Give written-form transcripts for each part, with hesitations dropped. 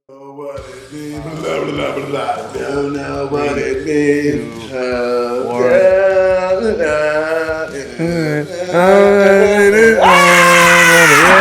Know what it means. Blah, blah, blah, blah, blah. Don't know what it means. Yeah,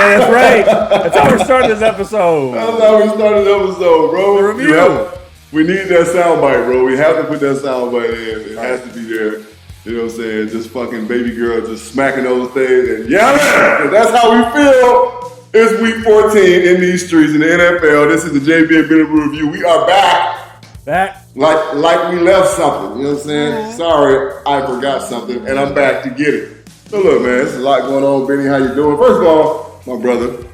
that's right. That's how we're starting this episode. That's how we started the episode, bro. The review. We need that soundbite, bro. We have to put that soundbite in. It has to be there. You know what I'm saying? Just fucking baby girl just smacking those things and yelling. That's how we feel. It's week 14 in these streets in the NFL. This is the JB and Benny Review. We are back. Back. Like we left something. You know what I'm saying? Sorry, I forgot something, and I'm back to get it. So look, man, there's a lot going on. Benny, how you doing? First of all, my brother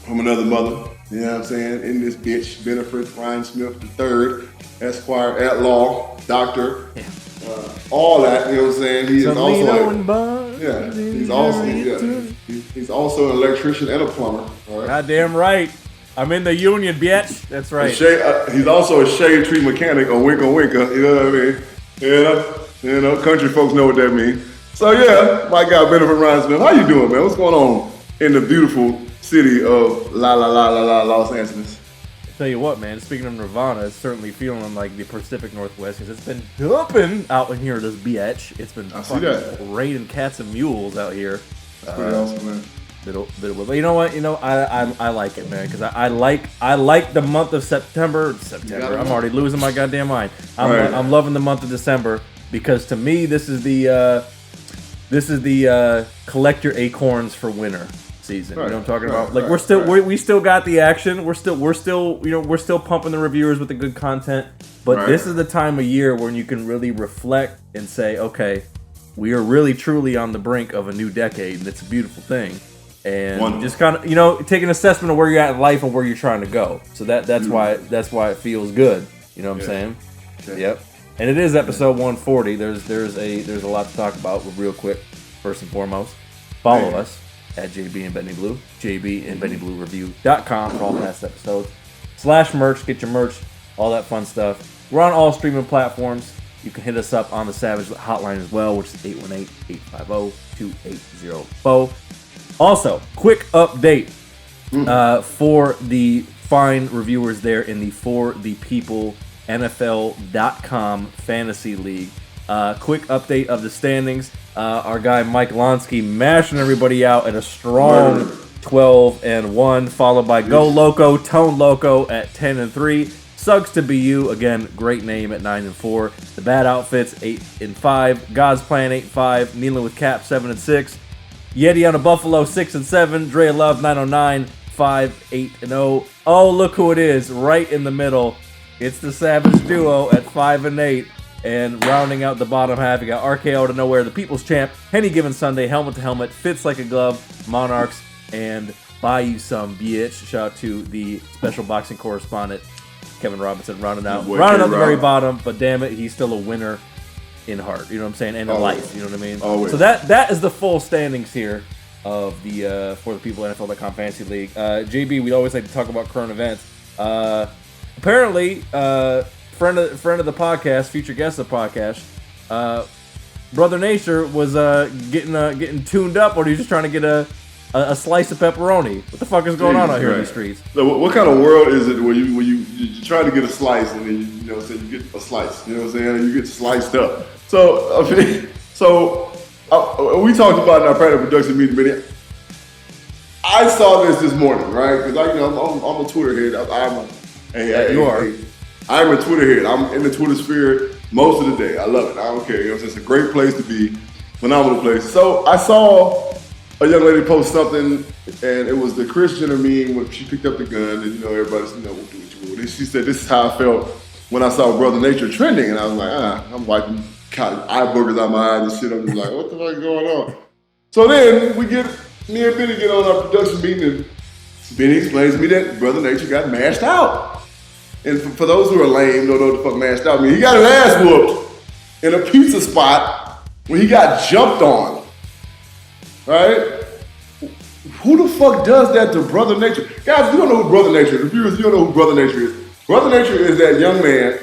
from another mother. You know what I'm saying? In this bitch, Benefit Rhinesmith III, Esquire at law, doctor, all that. You know what I'm saying? He is he's also an electrician and a plumber. All right? Goddamn right. I'm in the union, bitch. That's right. He's also a shade tree mechanic, a winker. You know what I mean? You know, country folks know what that means. So yeah, my guy Benefit Rhinesmith, how you doing, man? What's going on in the beautiful city of Los Angeles? Tell you what, man, speaking of Nirvana, it's certainly feeling like the Pacific Northwest because it's been dumping out in here, this bitch. It's been fucking raining cats and mules out here. That's pretty awesome, man. But you know what? You know, I like it, man, because I like the month of September. I'm already losing my goddamn mind. I'm loving the month of December because to me this is the collect your acorns for winter season. You know what I'm talking about? Like we still got the action. We're still pumping the reviewers with the good content. But this is the time of year when you can really reflect and say, okay, we are really truly on the brink of a new decade, and it's a beautiful thing. And just kind of, take an assessment of where you're at in life and where you're trying to go. So that's why it feels good. You know what I'm saying? Okay. Yep. And it is episode 140. There's a lot to talk about. Real quick, first and foremost, follow us at JB and Benny Blue, JBandBennyBlueReview.com for all past episodes. /merch, get your merch, all that fun stuff. We're on all streaming platforms. You can hit us up on the Savage hotline as well, which is 818-850-2804. Also, quick update for the fine reviewers there in the For the People NFL.com Fantasy League. Quick update of the standings. Our guy Mike Lonsky mashing everybody out at a strong 12-1, followed by Go Loco, Tone Loco at 10-3. Suggs to be you, again, great name at 9-4. The Bad Outfits 8-5. God's Plan 8-5. Kneeling with Cap 7-6. Yeti on a Buffalo 6-7. Dre Love 909 5-8-0. Oh, look who it is, right in the middle. It's the Savage Duo at 5-8. And rounding out the bottom half, you got RKO to Nowhere, the People's Champ, Any Given Sunday, Helmet to Helmet, Fits Like a Glove, Monarchs, and Buy You Some Bitch. Shout out to the special boxing correspondent, Kevin Robinson, rounding out the very bottom, but damn it, he's still a winner in heart, you know what I'm saying, and in life, you know what I mean? Always. So that is the full standings here of the For the People NFL.com Fantasy League. JB, we always like to talk about current events. Apparently, friend of the podcast, future guest of the podcast, Brother Nature was getting tuned up, or he's just trying to get a slice of pepperoni. What the fuck is going on out here in the streets? So what kind of world is it where you try to get a slice and then you get a slice, you know what I'm saying, and you get sliced up. So I mean, we talked about in our panel production meeting, but I saw this morning, right? Because I'm a Twitter head. I'm a Twitter head. I'm in the Twitter sphere most of the day. I love it. I don't care. You know what I'm saying? It's a great place to be. Phenomenal place. So I saw a young lady post something, and it was the Kris Jenner meme when she picked up the gun, and everybody's and she said, "This is how I felt when I saw Brother Nature trending," and I was like, I'm wiping eye boogers out my eyes and shit. I'm just like, what the fuck is going on? So then me and Benny get on our production meeting, and Benny explains to me that Brother Nature got mashed out. And for those who are lame, don't know what the fuck mashed out means, he got his ass whooped in a pizza spot when he got jumped on. Right? Who the fuck does that to Brother Nature? Guys, you don't know who Brother Nature is. The viewers, you don't know who Brother Nature is. Brother Nature is that young man.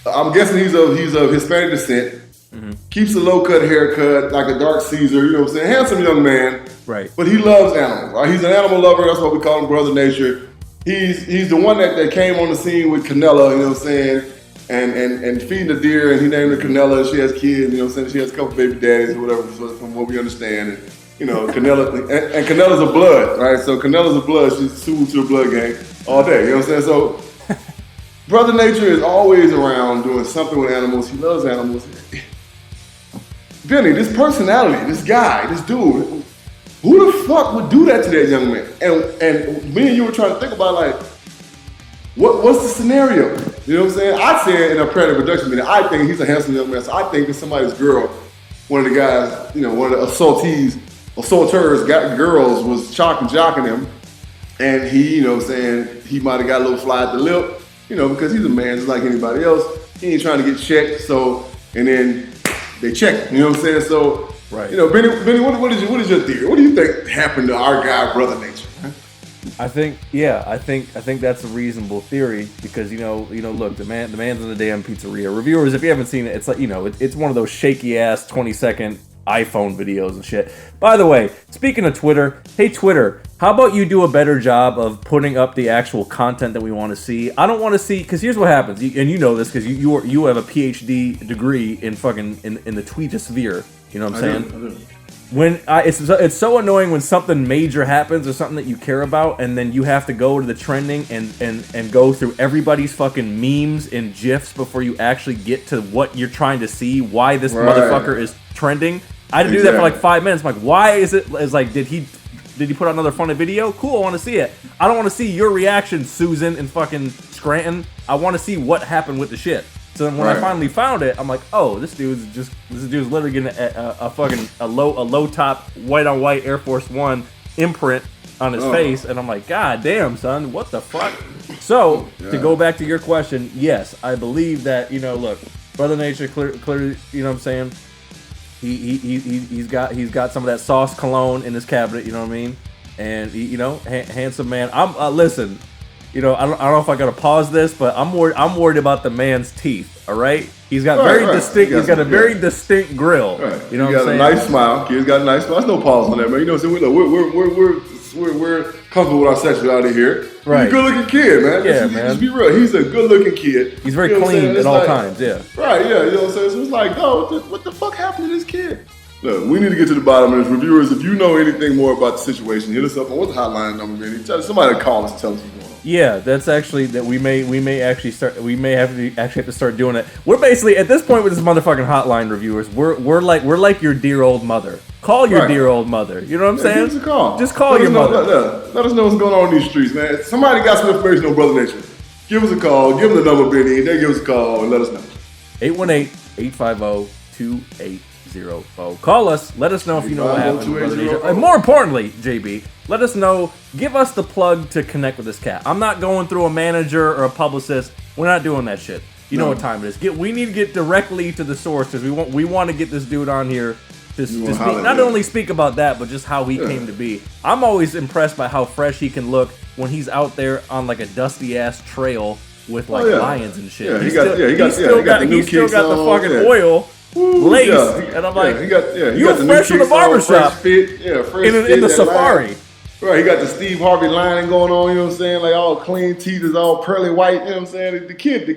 I'm guessing he's of Hispanic descent. Mm-hmm. Keeps a low-cut haircut, like a dark Caesar, you know what I'm saying? Handsome young man. Right. But he loves animals, right? He's an animal lover. That's why we call him Brother Nature. he's the one that came on the scene with Canella, you know what I'm saying, and feeding the deer, and he named her Canella. She has kids, you know what I'm saying. She has a couple baby daddies or whatever, from what we understand. And, you know, Canella and Canella's a blood, right? So Canella's a blood. She's sued to the blood gang all day. You know what I'm saying? So Brother Nature is always around doing something with animals. He loves animals. Benny, this personality, this guy, this dude, who the fuck would do that to that young man? And me and you were trying to think about, like, what's the scenario? You know what I'm saying? I said in a Predator production meeting, I think he's a handsome young man. So I think that somebody's girl, one of the guys, you know, one of the assaulteurs, girls was jocking him. And he, you know what I'm saying, he might have got a little fly at the lip, you know, because he's a man just like anybody else. He ain't trying to get checked. So, and then they check him, you know what I'm saying? So, right. You know, Benny, what is your theory? What do you think happened to our guy, Brother Nature? I think that's a reasonable theory because you know, look, the man's in the damn pizzeria. Reviewers, if you haven't seen it, it's like, you know, it's one of those shaky ass 20-second iPhone videos and shit. By the way, speaking of Twitter, hey Twitter, how about you do a better job of putting up the actual content that we want to see? I don't want to see, because here's what happens, and you know this because you have a PhD degree in fucking in the tweetosphere. You know what I'm saying? I do. It's so annoying when something major happens or something that you care about, and then you have to go to the trending and go through everybody's fucking memes and GIFs before you actually get to what you're trying to see, why this motherfucker is trending. I had to do that for like 5 minutes. I'm like, why is it? It's like, did he put out another funny video? Cool, I want to see it. I don't want to see your reaction, Susan and fucking Scranton. I want to see what happened with the shit. So then when I finally found it, I'm like, oh, this dude's literally getting a low top white on white Air Force One imprint on his face, and I'm like, God damn, son, what the fuck? So to go back to your question, yes, I believe that, you know, look, Brother Nature clearly, you know what I'm saying? He's got some of that sauce cologne in his cabinet, you know what I mean? And you know, handsome man. I'm listen. You know, I don't know if I gotta pause this, but I'm worried about the man's teeth. All right, he's got distinct. He's got a very distinct grill. Right. You know, he got a nice smile. Kid's got a nice smile. There's no pause on that, man. You know, so we're comfortable with our sexuality here. Right. He's a good looking kid, man. Yeah, man. Let's be real. He's a good looking kid. He's very clean at all times. Yeah. Right. Yeah. You know what I'm saying? So it's like, oh, what the fuck happened to this kid? Look, we need to get to the bottom of this. Reviewers, if you know anything more about the situation, hit us up on what's the hotline number, man. Somebody call us and tell us what's going on. Yeah, that's actually that we may actually have to start doing it. We're basically at this point with this motherfucking hotline, reviewers. We're like your dear old mother. Call your dear old mother. You know what I'm saying? Give us a call. Just call your mother. Let us know what's going on in these streets, man. Somebody got some information on Brother Nature. Give us a call. Give them the number, Benny. They give us a call and let us know. 818-850-2804. Call us. Let us know if you know what happened to Brother Nature. And more importantly, JB, let us know. Give us the plug to connect with this cat. I'm not going through a manager or a publicist. We're not doing that shit. You know what time it is. We need to get directly to the source because we want to get this dude on here to speak. Not only speak about that, but just how he came to be. I'm always impressed by how fresh he can look when he's out there on like a dusty ass trail with like lions and shit. Yeah, He's still got the fucking oil. Lace, and I'm like, you fresh from the barbershop in the safari. Right, he got the Steve Harvey lining going on, you know what I'm saying? Like all clean teeth is all pearly white, you know what I'm saying? The kid do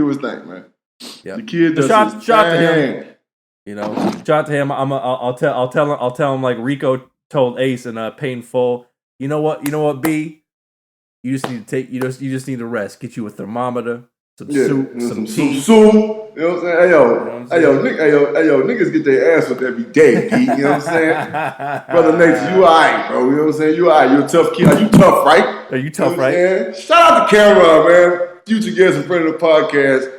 his thing, man. Yeah. The kid does shot his to thing. him. You know, shot to him. I'll tell him like Rico told Ace in Painful. You know what, B? You just need to you just need to rest. Get you a thermometer, some soup, some tea. You know what I'm saying? Hey yo, niggas get their ass whipped every day, Pete. You know what I'm saying? Brother Nate, you alright, bro. You know what I'm saying? You alright. You a tough kid. You tough, right? Are you tough, right? Shout out to Cameron, man. Future guest and friend of the podcast.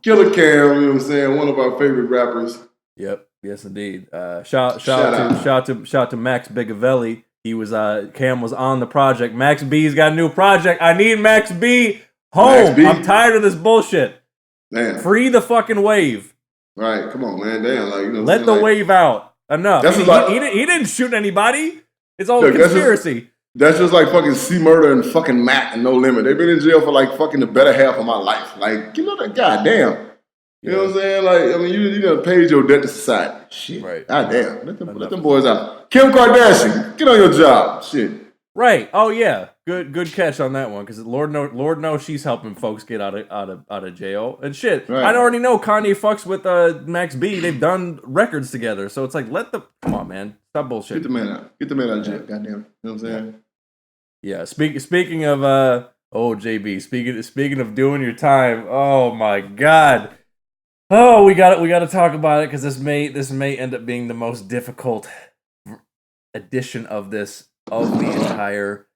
Killer Cam, you know what I'm saying? One of our favorite rappers. Yep. Yes, indeed. Shout to Max Bigavelli. He was Cam was on the project. Max B's got a new project. I need Max B home. Max B. I'm tired of this bullshit. Damn. Free the fucking wave. Right, come on, man. Damn, like, you know. Let the wave out. Enough. He didn't shoot anybody. It's all conspiracy. That's just like fucking C Murder and fucking Mac and No Limit. They've been in jail for like fucking the better half of my life. Like, you know that goddamn. You know what I'm saying? Like, I mean, you done paid your debt to society. Shit. Right. Goddamn. Let them boys out. Kim Kardashian, get on your job. Shit. Right. Oh yeah. Good catch on that one, because Lord knows she's helping folks get out of jail and shit. Right. I already know Kanye fucks with Max B. They've done records together, so it's like come on, man, stop bullshit. Get the man out. Get the man out of jail. Goddamn. You know what I'm saying? Yeah. Speaking of JB. Speaking of doing your time. Oh my God. Oh, we got to talk about it, because this may end up being the most difficult edition of the entire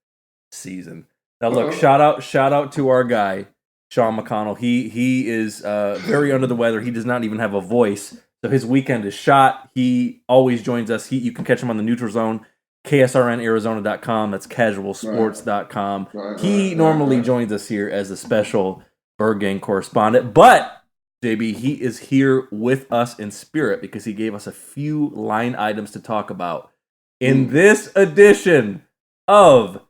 season. Now look, shout out to our guy Sean McConnell. He is very under the weather. He does not even have a voice, so his weekend is shot. He always joins us. You can catch him on the Neutral Zone, KSRNArizona.com. That's casualsports.com. He normally joins us here as a special Birdgang correspondent, but JB, he is here with us in spirit because he gave us a few line items to talk about in this edition of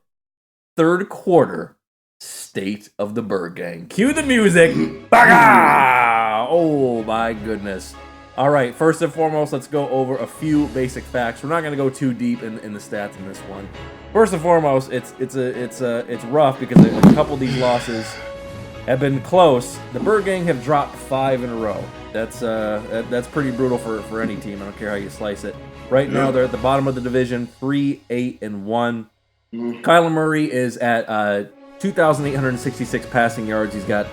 Third Quarter State of the Birdgang. Cue the music. Baga! Oh my goodness. All right, first and foremost, let's go over a few basic facts. We're not going to go too deep in the stats in this one. First and foremost, it's rough because a couple of these losses have been close. The Birdgang have dropped 5 in a row. That's pretty brutal for any team. I don't care how you slice it. Right now, they're at the bottom of the division, 3-8-1. Kyler Murray is at 2,866 passing yards. He's got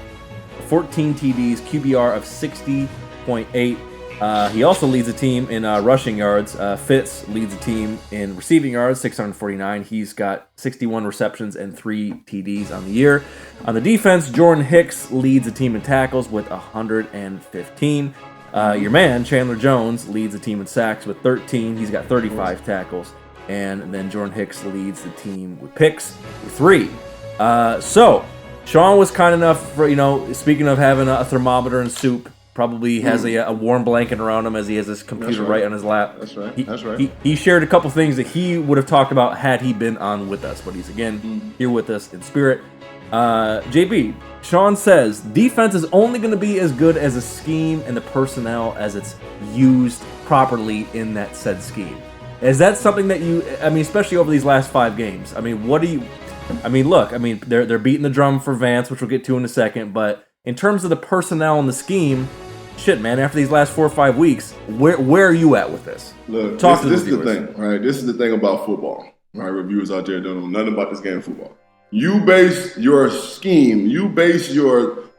14 TDs, QBR of 60.8. He also leads the team in rushing yards. Fitz leads the team in receiving yards, 649. He's got 61 receptions and 3 TDs on the year. On the defense, Jordan Hicks leads the team in tackles with 115. Your man, Chandler Jones, leads the team in sacks with 13. He's got 35 tackles. And then Jordan Hicks leads the team with picks with 3. So, Sean was kind enough for, speaking of having a thermometer and soup, probably has a warm blanket around him as he has his computer right on his lap. That's right. He shared a couple things that he would have talked about had he been on with us, but he's again here with us in spirit. JB, Sean says defense is only going to be as good as a scheme and the personnel as it's used properly in that said scheme. Is that something that especially over these last 5 games? They're beating the drum for Vance, which we'll get to in a second, but in terms of the personnel and the scheme, shit, man, after these last 4 or 5 weeks, where are you at with this? Look, this is the thing, right? This is the thing about football. Right, reviewers out there don't know nothing about this game of football. You base your scheme, you base your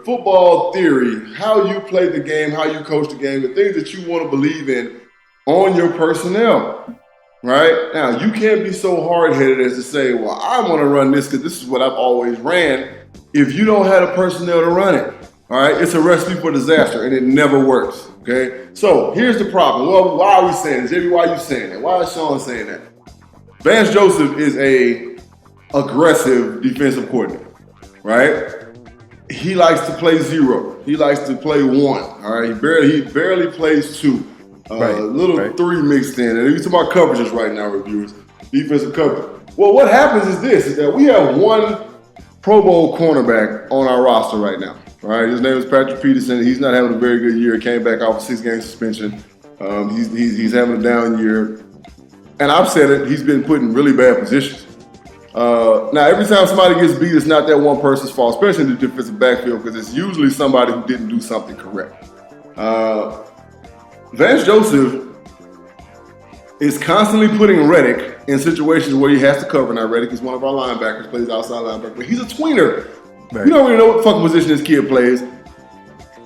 football theory, how you play the game, how you coach the game, the things that you want to believe in on your personnel. Right? Now, you can't be so hard-headed as to say, well, I want to run this because this is what I've always ran, if you don't have the personnel to run it. All right? It's a recipe for disaster, and it never works. Okay? So, here's the problem. Well, why are we saying this? JB, why are you saying that? Why is Sean saying that? Vance Joseph is a aggressive defensive coordinator, right? He likes to play 0. He likes to play 1. All right? He barely plays 2. Right. 3 mixed in. And you're talking about coverages right now, reviewers. Defensive coverage. Well, what happens is that we have 1 Pro Bowl cornerback on our roster right now. All right, his name is Patrick Peterson. He's not having a very good year. Came back off a 6-game suspension. He's having a down year. And I've said it, he's been put in really bad positions. Now, every time somebody gets beat, it's not that one person's fault, especially in the defensive backfield, because it's usually somebody who didn't do something correct. Vance Joseph is constantly putting Reddick in situations where he has to cover. Now, Reddick is one of our linebackers, plays outside linebacker, but he's a tweener. Right. You don't really know what fucking position this kid plays.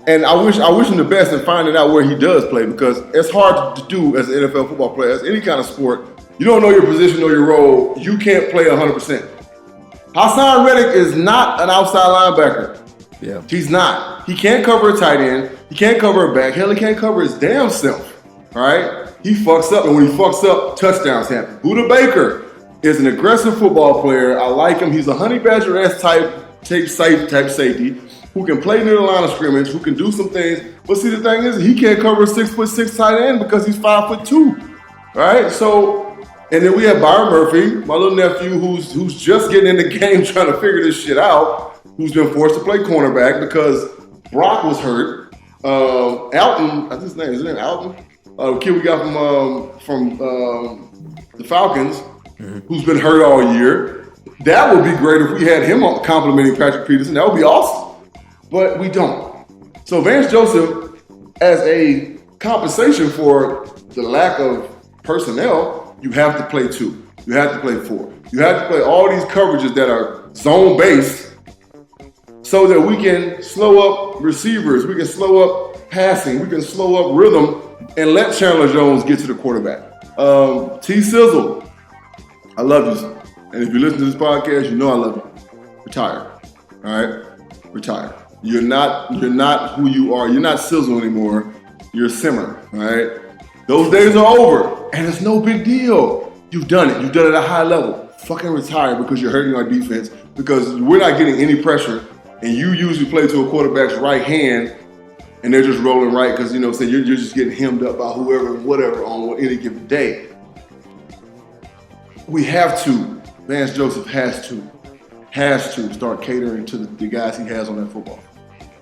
And I wish him the best in finding out where he does play, because it's hard to do as an NFL football player, as any kind of sport. You don't know your position or your role, you can't play 100%. Hassan Reddick is not an outside linebacker. Yeah. He's not. He can't cover a tight end. He can't cover a back. Hell, he can't cover his damn self. All right? He fucks up, and when he fucks up, touchdowns happen. Buda Baker is an aggressive football player. I like him. He's a Honey Badger-esque type safety who can play near the line of scrimmage, who can do some things. But see, the thing is, he can't cover a 6'6" tight end because he's 5'2". Right? So, and then we have Byron Murphy, my little nephew, who's just getting in the game trying to figure this shit out, who's been forced to play cornerback because Brock was hurt. Alton, I think his name is Alton. The kid we got from the Falcons, who's been hurt all year. That would be great if we had him complimenting Patrick Peterson. That would be awesome. But we don't. So Vance Joseph, as a compensation for the lack of personnel, you have to play 2. You have to play 4. You have to play all these coverages that are zone-based so that we can slow up receivers, we can slow up passing, we can slow up rhythm, and let Chandler Jones get to the quarterback. T. Sizzle, I love you. And if you listen to this podcast, you know I love you. Retire. All right? Retire. You're not who you are. You're not Sizzle anymore. You're Simmer. All right? Those days are over. And it's no big deal. You've done it. You've done it at a high level. Fucking retire because you're hurting our defense, because we're not getting any pressure, and you usually play to a quarterback's right hand and they're just rolling right because, you know, say you're just getting hemmed up by whoever and whatever on any given day. We have to. Vance Joseph has to start catering to the guys he has on that football.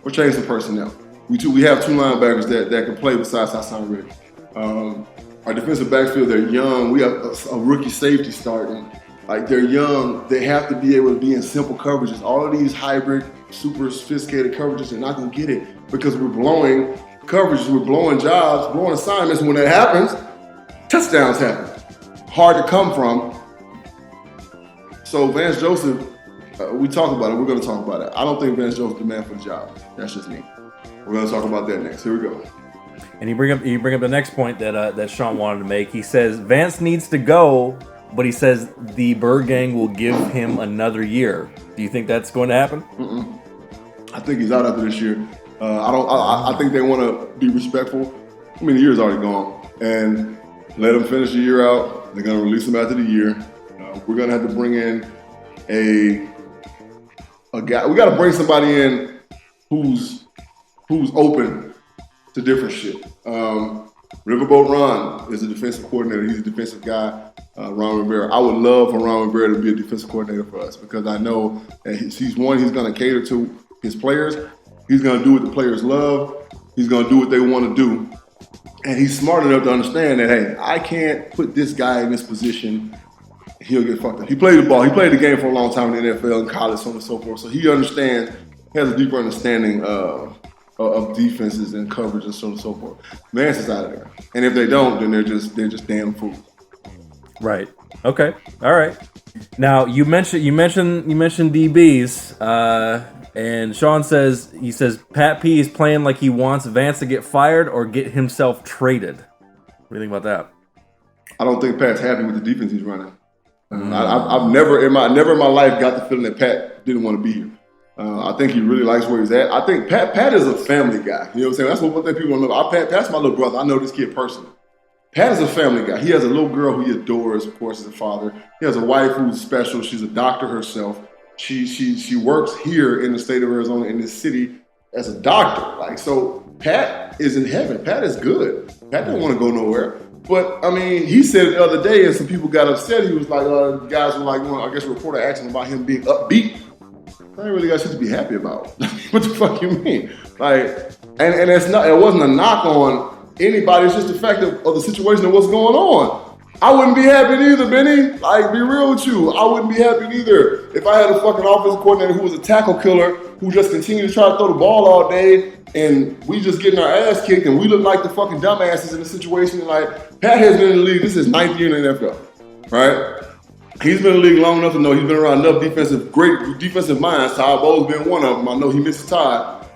Or change the personnel. We have 2 linebackers that can play besides Hassan Reddick. Our defensive backfield, they're young. We have a rookie safety starting. Like, they're young. They have to be able to be in simple coverages. All of these hybrid, super sophisticated coverages, they're not going to get it because we're blowing coverages, we're blowing jobs, blowing assignments. When that happens, touchdowns happen. Hard to come from. So Vance Joseph, we talked about it. We're going to talk about it. I don't think Vance Joseph's the man for the job. That's just me. We're going to talk about that next. Here we go. And you bring up the next point that Sean wanted to make. He says Vance needs to go, but he says the Birdgang will give him another year. Do you think that's going to happen? Mm-mm. I think he's out after this year. I think they want to be respectful. I mean, the year's already gone, and let him finish the year out. They're going to release him after the year. We're going to have to bring in a guy. We got to bring somebody in who's open to different shit. Riverboat Ron is a defensive coordinator. He's a defensive guy. Ron Rivera. I would love for Ron Rivera to be a defensive coordinator for us because I know that he's going to cater to his players. He's going to do what the players love. He's going to do what they want to do. And he's smart enough to understand that, hey, I can't put this guy in this position. He'll get fucked up. He played the ball. He played the game for a long time in the NFL and college, so on and so forth. So he understands, has a deeper understanding of defenses and coverage and so on and so forth. Vance is out of there. And if they don't, then they're just damn fools. Right. Okay. All right. Now you mentioned DBs, and Sean says Pat P is playing like he wants Vance to get fired or get himself traded. What do you think about that? I don't think Pat's happy with the defense he's running. I've never in my life got the feeling that Pat didn't want to be here. I think he really likes where he's at. I think Pat is a family guy. You know what I'm saying? That's one thing people don't know. Pat's my little brother. I know this kid personally. Pat is a family guy. He has a little girl who he adores, of course, as a father. He has a wife who's special. She's a doctor herself. She works here in the state of Arizona, in this city, as a doctor. Like, so Pat is in heaven. Pat is good. Pat don't want to go nowhere. But, I mean, he said it the other day, and some people got upset. He was like, guys were like, I guess a reporter asked him about him being upbeat. I ain't really got shit to be happy about. What the fuck you mean? Like, and it's not. It wasn't a knock on anybody. It's just the fact of the situation and what's going on. I wouldn't be happy either, Benny. Like, be real with you. I wouldn't be happy either if I had a fucking offensive coordinator who was a tackle killer who just continued to try to throw the ball all day, and we just getting our ass kicked, and we look like the fucking dumbasses in the situation. Like, Pat has been in the league. This is his 9th year in the NFL, right? He's been in the league long enough to know he's been around enough great defensive minds. Todd Bowles been one of them. I know he misses Todd.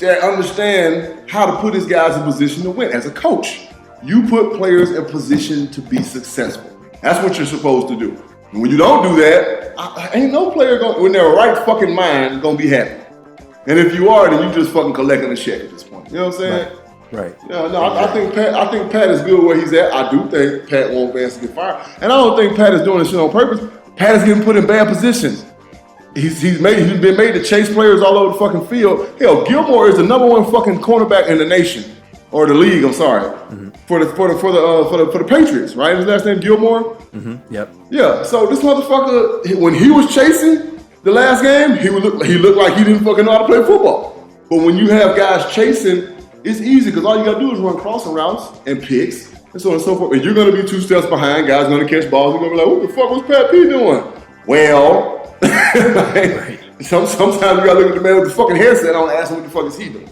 That understand how to put his guys in position to win. As a coach, you put players in position to be successful. That's what you're supposed to do. And when you don't do that, ain't no player when they're right fucking mind gonna be happy. And if you are, then you just fucking collecting a check at this point. You know what I'm saying? Right. Yeah, no, I think Pat is good where he's at. I do think Pat won't Vance to get fired. And I don't think Pat is doing this shit on purpose. Pat is getting put in bad positions. He's been made to chase players all over the fucking field. Hell, Gilmore is the #1 fucking cornerback in the nation. Or the league, I'm sorry. Mm-hmm. For the Patriots, right? His last name Gilmore? Mm-hmm. Yep. Yeah. So this motherfucker, when he was chasing the last game, he looked like he didn't fucking know how to play football. But when you have guys chasing, it's easy because all you gotta do is run crossing routes and picks and so on and so forth. And you're gonna be 2 steps behind. Guys gonna catch balls. You're gonna be like, what the fuck was Pat P doing? Well, Right. Sometimes you gotta look at the man with the fucking headset on and ask him what the fuck is he doing.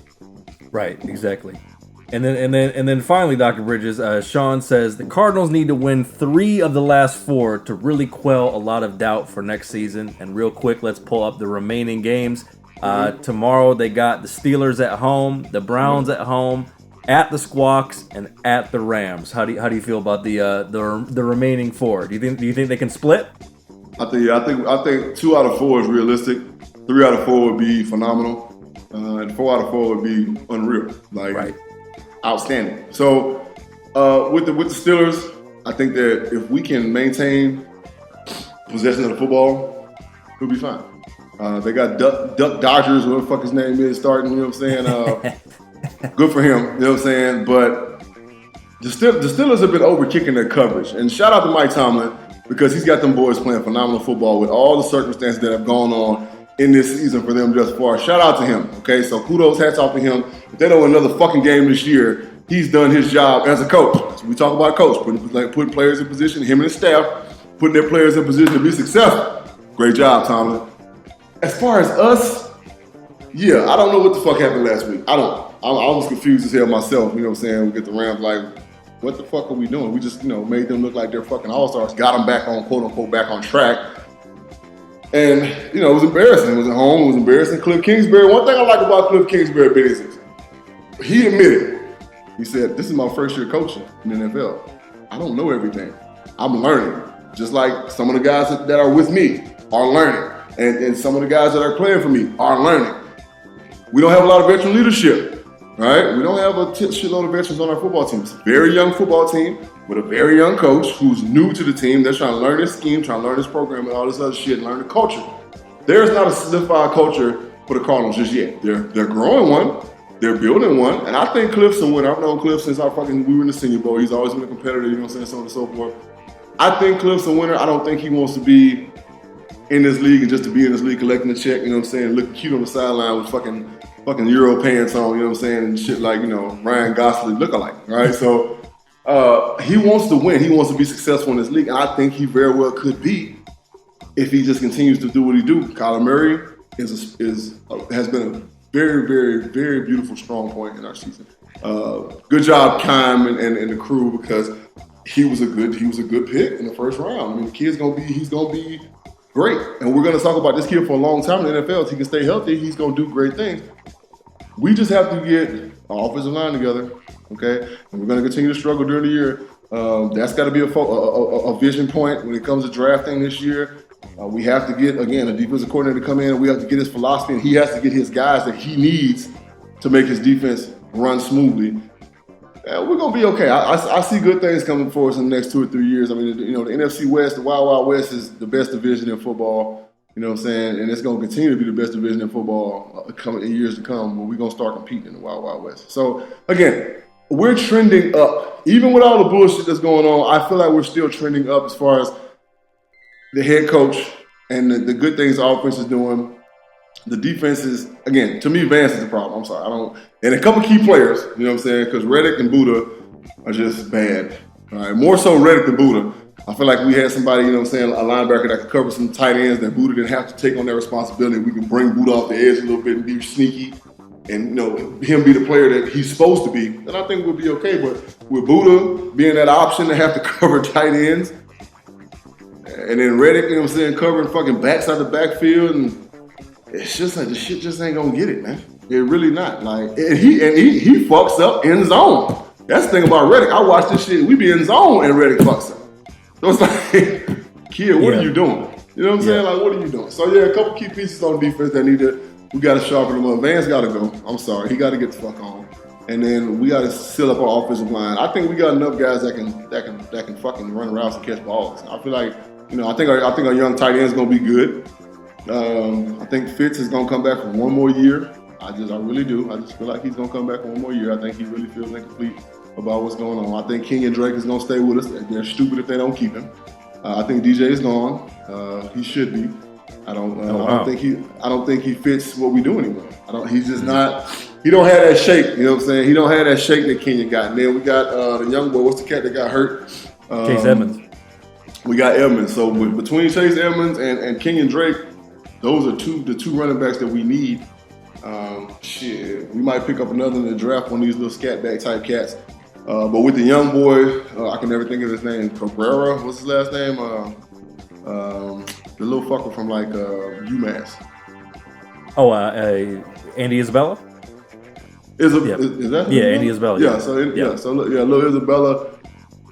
Right, exactly. And then finally, Dr. Bridges, Sean says the Cardinals need to win 3 of the last 4 to really quell a lot of doubt for next season. And real quick, let's pull up the remaining games. Tomorrow they got the Steelers at home, the Browns at home, at the Squawks, and at the Rams. How do you feel about the remaining 4? Do you think they can split? I think 2 out of 4 is realistic. 3 out of 4 would be phenomenal, and 4 out of 4 would be unreal. Right. Outstanding. So with the Steelers, I think that if we can maintain possession of the football, we'll be fine. They got Duck Dodgers, whatever the fuck his name is, starting. You know what I'm saying? Good for him. You know what I'm saying? But the Steelers have been overkicking their coverage. And shout out to Mike Tomlin because he's got them boys playing phenomenal football with all the circumstances that have gone on in this season for them thus far. Shout out to him. Okay, so kudos, hats off to him. If they don't win another fucking game this year, he's done his job as a coach. So we talk about coach, putting players in position, him and his staff, putting their players in position to be successful. Great job, Tomlin. As far as us, yeah, I don't know what the fuck happened last week. I was confused as hell myself. You know what I'm saying? We get the Rams like, what the fuck are we doing? We just, made them look like they're fucking all-stars, got them back on, quote-unquote, back on track. And, it was embarrassing. It was at home. It was embarrassing. Cliff Kingsbury, one thing I like about Cliff Kingsbury, Benny, is he admitted, he said, this is my first year coaching in the NFL. I don't know everything. I'm learning. Just like some of the guys that are with me are learning. And some of the guys that are playing for me are learning. We don't have a lot of veteran leadership, right? We don't have a shitload of veterans on our football team. It's a very young football team with a very young coach who's new to the team. They're trying to learn this scheme, trying to learn this program and all this other shit and learn the culture. There's not a solidified culture for the Cardinals just yet. They're growing one. They're building one. And I think Cliff's a winner. I've known Cliff since we were in the Senior Bowl. He's always been a competitor, you know what I'm saying, so on and so forth. I think Cliff's a winner. I don't think he wants to be in this league and just to be in this league collecting a check, you know what I'm saying, looking cute on the sideline with fucking Euro pants on, you know what I'm saying, and shit like, Ryan Gosling lookalike, right? So he wants to win. He wants to be successful in this league, and I think he very well could be if he just continues to do what he do. Kyler Murray has been a very, very, very beautiful strong point in our season. Good job, Kime and the crew, because he was a good pick in the first round. I mean, the kid's he's gonna be great. And we're going to talk about this kid for a long time in the NFL. If he can stay healthy, he's going to do great things. We just have to get our offensive line together, okay? And we're going to continue to struggle during the year. That's got to be a vision point when it comes to drafting this year. We have to get, again, a defensive coordinator to come in. We have to get his philosophy, and he has to get his guys that he needs to make his defense run smoothly. And we're going to be okay. I see good things coming for us in the next 2 or 3 years. I mean, the NFC West, the Wild Wild West is the best division in football, you know what I'm saying? And it's going to continue to be the best division in football in years to come, but we're going to start competing in the Wild Wild West. So, again, we're trending up. Even with all the bullshit that's going on, I feel like we're still trending up as far as the head coach and the good things the offense is doing. The defense is, again, to me, Vance is the problem. I'm sorry. And a couple key players, you know what I'm saying? Because Reddick and Buddha are just bad. All right, more so Reddick than Buddha. I feel like we had somebody, you know what I'm saying, a linebacker that could cover some tight ends that Buddha didn't have to take on that responsibility. We can bring Buddha off the edge a little bit and be sneaky and, him be the player that he's supposed to be. And I think we'll be okay. But with Buddha being that option to have to cover tight ends, and then Reddick, you know what I'm saying, covering fucking backs out the backfield, and it's just like the shit just ain't gonna get it, man. It really not. Like, and he fucks up in zone. That's the thing about Reddick. I watch this shit. We be in zone and Reddick fucks up. So it's like, kid, what are you doing? You know what I'm saying? Like, what are you doing? So yeah, a couple key pieces on defense that we got to sharpen them up. Vance got to go. I'm sorry, he got to get the fuck on. And then we got to seal up our offensive line. I think we got enough guys that can fucking run routes and catch balls. I feel like, I think our young tight end is gonna be good. I think Fitz is going to come back for one more year. I really do. I just feel like he's going to come back for one more year. I think he really feels incomplete about what's going on. I think Kenyon Drake is going to stay with us. They're stupid if they don't keep him. I think DJ is gone. He should be. I don't think he fits what we do anymore. He's just not. He don't have that shake. You know what I'm saying? He don't have that shake that Kenyon got. And then we got the young boy. What's the cat that got hurt? Chase Edmonds. We got Edmonds. So between Chase Edmonds and Kenyon Drake, those are the two running backs that we need. We might pick up another in the draft, one of these little scatback type cats. But with the young boy, I can never think of his name. Cabrera, what's his last name? The little fucker from like UMass. Andy Isabella. Is that? Yeah, Andy Isabella. Yeah. So little Isabella.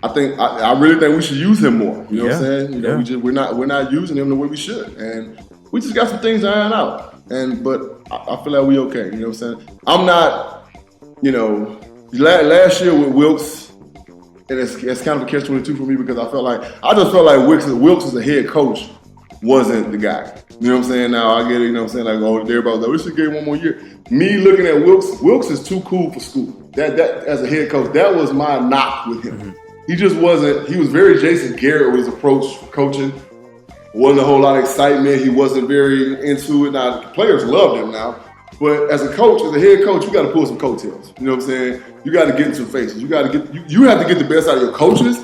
I really think we should use him more. You know what I'm saying? You know, we're not using him the way we should, and we just got some things to iron out. But I feel like we okay. You know what I'm saying? I'm not. You know, last year with Wilkes, and it's kind of a catch-22 for me because I just felt like Wilkes as a head coach wasn't the guy. You know what I'm saying? Now I get it. You know what I'm saying? Like, oh, everybody's like, we should give him one more year. Me looking at Wilkes is too cool for school. That as a head coach, that was my knock with him. Mm-hmm. He just wasn't. He was very Jason Garrett with his approach for coaching. Wasn't a whole lot of excitement. He wasn't very into it. Now the players loved him now, but as a coach, as a head coach, you got to pull some coattails. You know what I'm saying? You got to get into faces. You got to get. You have to get the best out of your coaches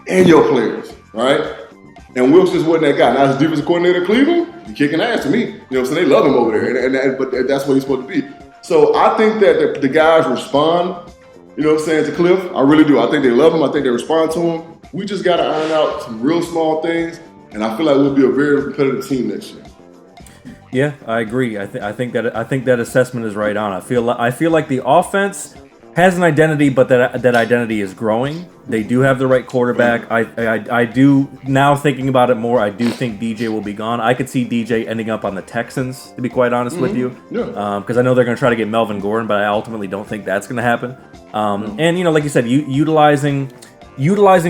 and your players, right? And Wilkes just wasn't that guy. Now, as defensive coordinator in Cleveland, he's kicking ass to me. You know what I'm saying? They love him over there, but that's what he's supposed to be. So I think that the guys respond, you know what I'm saying, to Cliff. I really do. I think they love him. I think they respond to him. We just got to iron out some real small things, and I feel like we'll be a very competitive team next year. Yeah, I agree. I think that assessment is right on. I feel like the offense has an identity, but that identity is growing. They do have the right quarterback. I do, now thinking about it more, I do think DJ will be gone. I could see DJ ending up on the Texans, to be quite honest with you. Yeah. Because I know they're going to try to get Melvin Gordon, but I ultimately don't think that's going to happen. And, you know, like you said, utilizing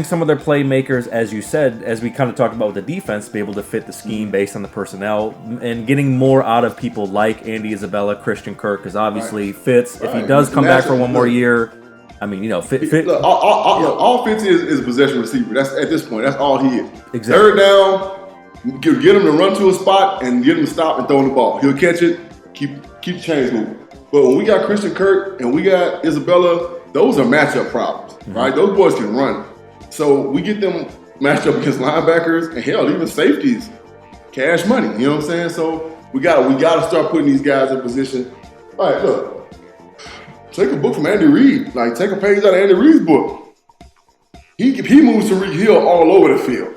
some of their playmakers, as you said, as we kind of talked about with the defense, to be able to fit the scheme based on the personnel, and getting more out of people like Andy Isabella, Christian Kirk, because obviously Fitz, if he does come back for one more year, I mean, you know, Look, all Fitz is a possession receiver. That's at this point, that's all he is. Exactly. Third down, get him to run to a spot and get him to stop and throw the ball. He'll catch it, keep the chains moving. But when we got Christian Kirk and we got Isabella, those are matchup problems, right? Those boys can run. So we get them matched up against linebackers and hell, even safeties, cash money. You know what I'm saying? So we gotta start putting these guys in position. All right, look, take a book from Andy Reid. Like, take a page out of Andy Reid's book. He moves Tariq Hill all over the field,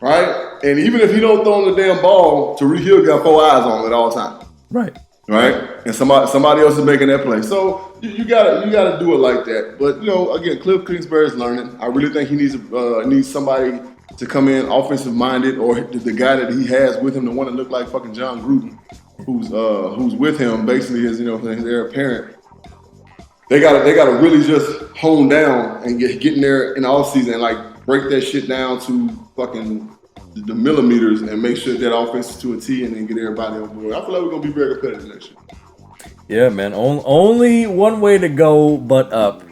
right? And even if he don't throw him the damn ball, Tariq Hill got 4 eyes on him at all times. Right? And somebody else is making that play. So you gotta do it like that. But, you know, again, Cliff Kingsbury is learning. I really think he needs somebody to come in offensive minded, or the guy that he has with him, the one that looked like fucking John Gruden, who's with him, basically his heir apparent. They gotta really just hone down and get in there in the offseason and like break that shit down to fucking the millimeters and make sure that offense is to a T, and then get everybody on board. I feel like we're gonna be very competitive next year. Yeah, man. Only one way to go but up.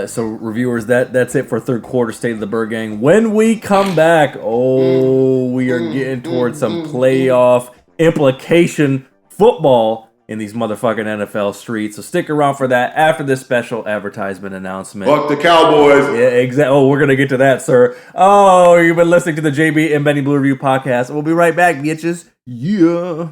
So reviewers, that's it for third quarter State of the Birdgang. When we come back, we are getting towards some playoff implication football in these motherfucking NFL streets. So stick around for that after this special advertisement announcement. Fuck the Cowboys. Yeah, exactly. Oh, we're going to get to that, sir. Oh, you've been listening to the JB and Benny Blue Review podcast. We'll be right back, bitches. Yeah.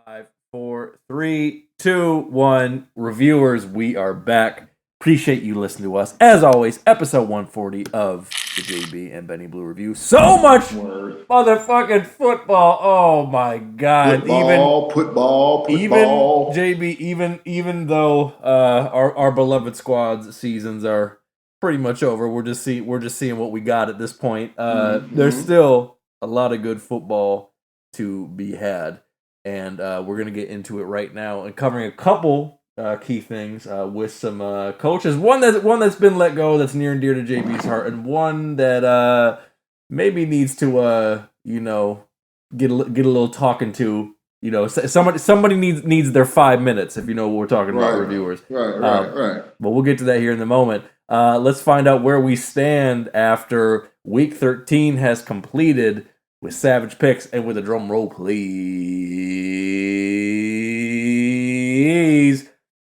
5, 4, 3, 2, 1. Reviewers, we are back. Appreciate you listening to us. As always, episode 140 of the JB and Benny Blue Review. So much motherfucking football. Oh my God. Football. JB, even though our beloved squad's seasons are pretty much over, we're just seeing what we got at this point. There's still a lot of good football to be had, and we're gonna get into it right now and covering a couple key things with some coaches. One that's been let go, that's near and dear to JB's heart, and one that maybe needs to get a little talking to. You know, somebody needs their 5 minutes, if you know what we're talking about, reviewers. Right. But we'll get to that here in a moment. Let's find out where we stand after Week 13 has completed with Savage Picks, and with a drum roll, please.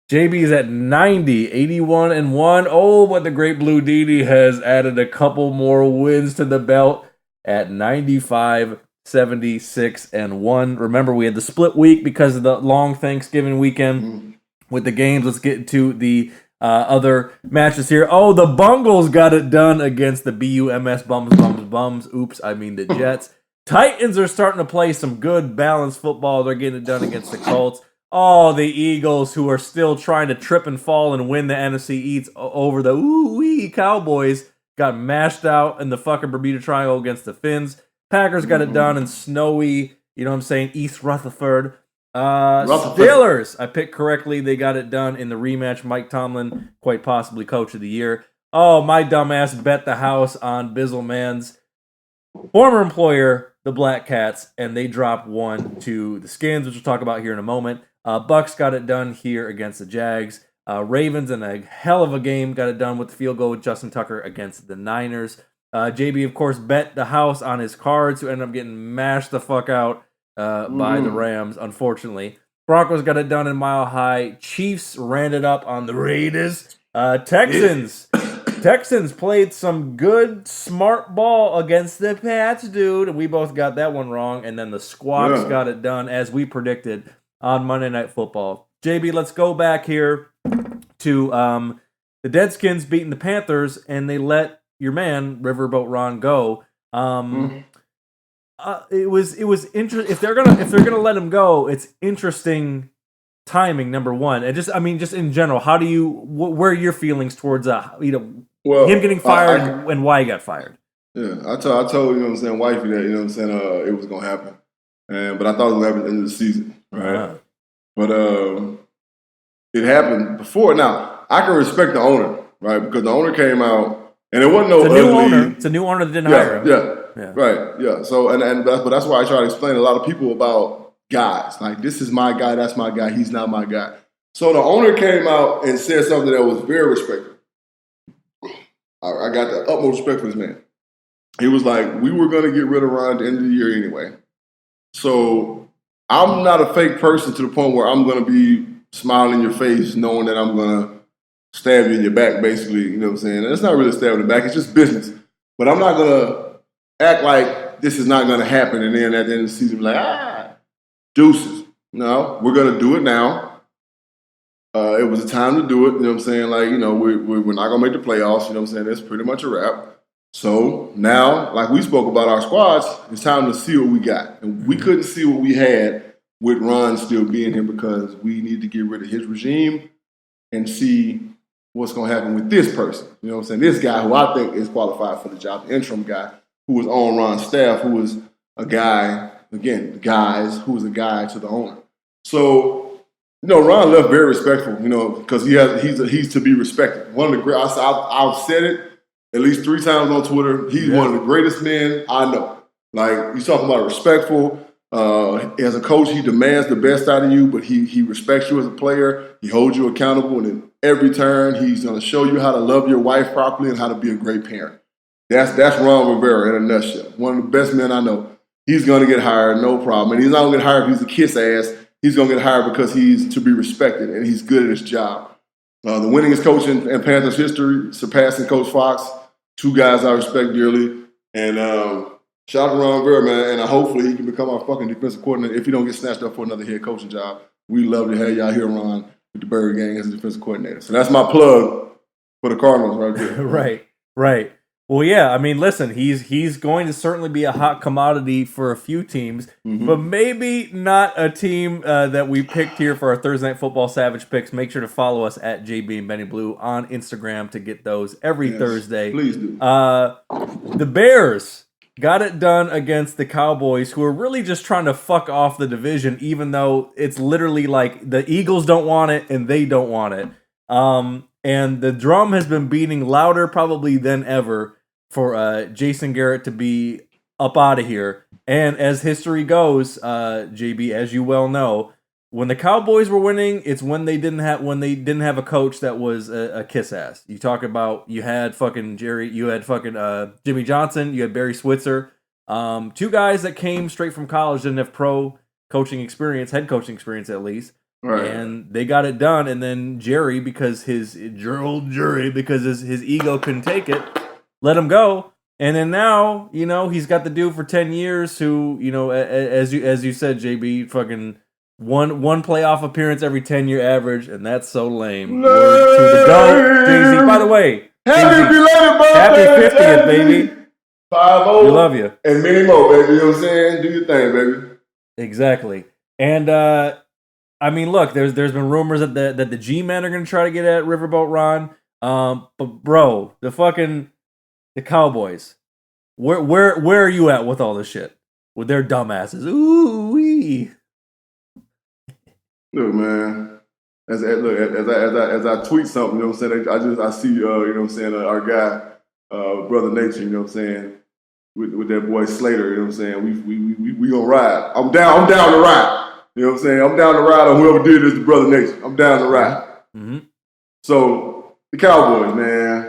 JB's at 90, 81-1. Oh, but the great Blue Didi has added a couple more wins to the belt at 95, 76-1. Remember, we had the split week because of the long Thanksgiving weekend with the games. Let's get to the other matches here. Oh, the Bungles got it done against the BUMS Bums. Oops, I mean the Jets. Titans are starting to play some good balanced football. They're getting it done against the Colts. Oh, the Eagles, who are still trying to trip and fall and win the NFC East over the ooh-wee Cowboys, got mashed out in the fucking Bermuda Triangle against the Finns. Packers got it done in snowy, you know what I'm saying, East Rutherford. Steelers, I picked correctly. They got it done in the rematch. Mike Tomlin, quite possibly coach of the year. Oh, my dumbass bet the house on Bizzleman's former employer, the Black Cats, and they dropped 1 to the Skins, which we'll talk about here in a moment. Bucks got it done here against the Jags. Ravens in a hell of a game got it done with the field goal with Justin Tucker against the Niners. JB, of course, bet the house on his Cards, who ended up getting mashed the fuck out by the Rams, unfortunately. Broncos got it done in Mile High. Chiefs ran it up on the Raiders. Texans played some good, smart ball against the Pats, dude. We both got that one wrong. And then the Squawks got it done, as we predicted, on Monday Night Football. JB, let's go back here to the Deadskins beating the Panthers, and they let your man, Riverboat Ron, go. It was interesting. If they're gonna let him go, it's interesting timing. Number one, and just in general, how do you? Where are your feelings towards him getting fired and why he got fired? Yeah, I told you know what I'm saying, wifey, that you know what I'm saying, it was gonna happen, but I thought it was gonna happen at the end of the season, right? But it happened before. Now I can respect the owner, right? Because the owner came out, and it wasn't no ugly. It's a new owner that didn't hire him. Yeah. Right. Yeah. So but that's why I try to explain to a lot of people about guys. Like, this is my guy. That's my guy. He's not my guy. So the owner came out and said something that was very respectful. I got the utmost respect for this man. He was like, we were going to get rid of Ron at the end of the year anyway. So I'm not a fake person to the point where I'm going to be smiling in your face knowing that I'm going to stab you in your back, basically. You know what I'm saying? And it's not really stabbing in the back. It's just business. But I'm not going to act like this is not going to happen, and then at the end of the season, be like, deuces. No, we're going to do it now. It was a time to do it. You know what I'm saying? Like, you know, we're not going to make the playoffs. You know what I'm saying? That's pretty much a wrap. So now, like we spoke about our squads, it's time to see what we got. And we couldn't see what we had with Ron still being here because we need to get rid of his regime and see what's going to happen with this person. You know what I'm saying? This guy who I think is qualified for the job, the interim guy, who was on Ron's staff, who was a guy, again, who was a guy to the owner. So, you know, Ron left very respectful, you know, because he's to be respected. One of the great, I've said it at least 3 times on Twitter. He's one of the greatest men I know. Like, you talking about respectful. As a coach, he demands the best out of you, but he respects you as a player. He holds you accountable, and in every turn, he's going to show you how to love your wife properly and how to be a great parent. That's Ron Rivera in a nutshell. One of the best men I know. He's going to get hired, no problem. And he's not going to get hired if he's a kiss ass. He's going to get hired because he's to be respected and he's good at his job. The winningest coach in Panthers history, surpassing Coach Fox. 2 guys I respect dearly. And shout out to Ron Rivera, man. And hopefully he can become our fucking defensive coordinator if he don't get snatched up for another head coaching job. We love to have y'all here, Ron, with the Birdgang as a defensive coordinator. So that's my plug for the Cardinals right there. Right. Well, yeah, I mean, listen, he's going to certainly be a hot commodity for a few teams, but maybe not a team that we picked here for our Thursday Night Football Savage Picks. Make sure to follow us at JB and Benny Blue on Instagram to get those every Thursday. Please do. The Bears got it done against the Cowboys, who are really just trying to fuck off the division, even though it's literally like the Eagles don't want it and they don't want it. And the drum has been beating louder probably than ever for Jason Garrett to be up out of here. And as history goes, JB, as you well know, when the Cowboys were winning, it's when they didn't have a coach that was a kiss ass. You talk about you had fucking Jimmy Johnson, you had Barry Switzer, 2 guys that came straight from college, didn't have pro coaching experience, head coaching experience at least. Right. And they got it done, and then Jerry, because his ego couldn't take it, let him go, And then now, he's got the dude for 10 years who, as you said, JB, fucking one playoff appearance every 10-year average, and that's so lame. Word to the GOAT, Jay-Z. By the way, happy belated birthday, happy 50th, baby. 5-0. We love you. And many more, baby. You know what I'm saying? Do your thing, baby. Exactly. And, look, there's been rumors that the G-Men are going to try to get at Riverboat Ron. But, bro, the Cowboys, where are you at with all this shit? With their dumbasses. Ooh-wee. Look, man. As I tweet something, you know what I'm saying? I see, you know what I'm saying, our guy, Brother Nature, you know what I'm saying, with that boy Slater, you know what I'm saying? We gonna ride. I'm down to ride. You know what I'm saying? I'm down to ride on whoever did this to Brother Nature. I'm down to ride. Mm-hmm. So the Cowboys, man.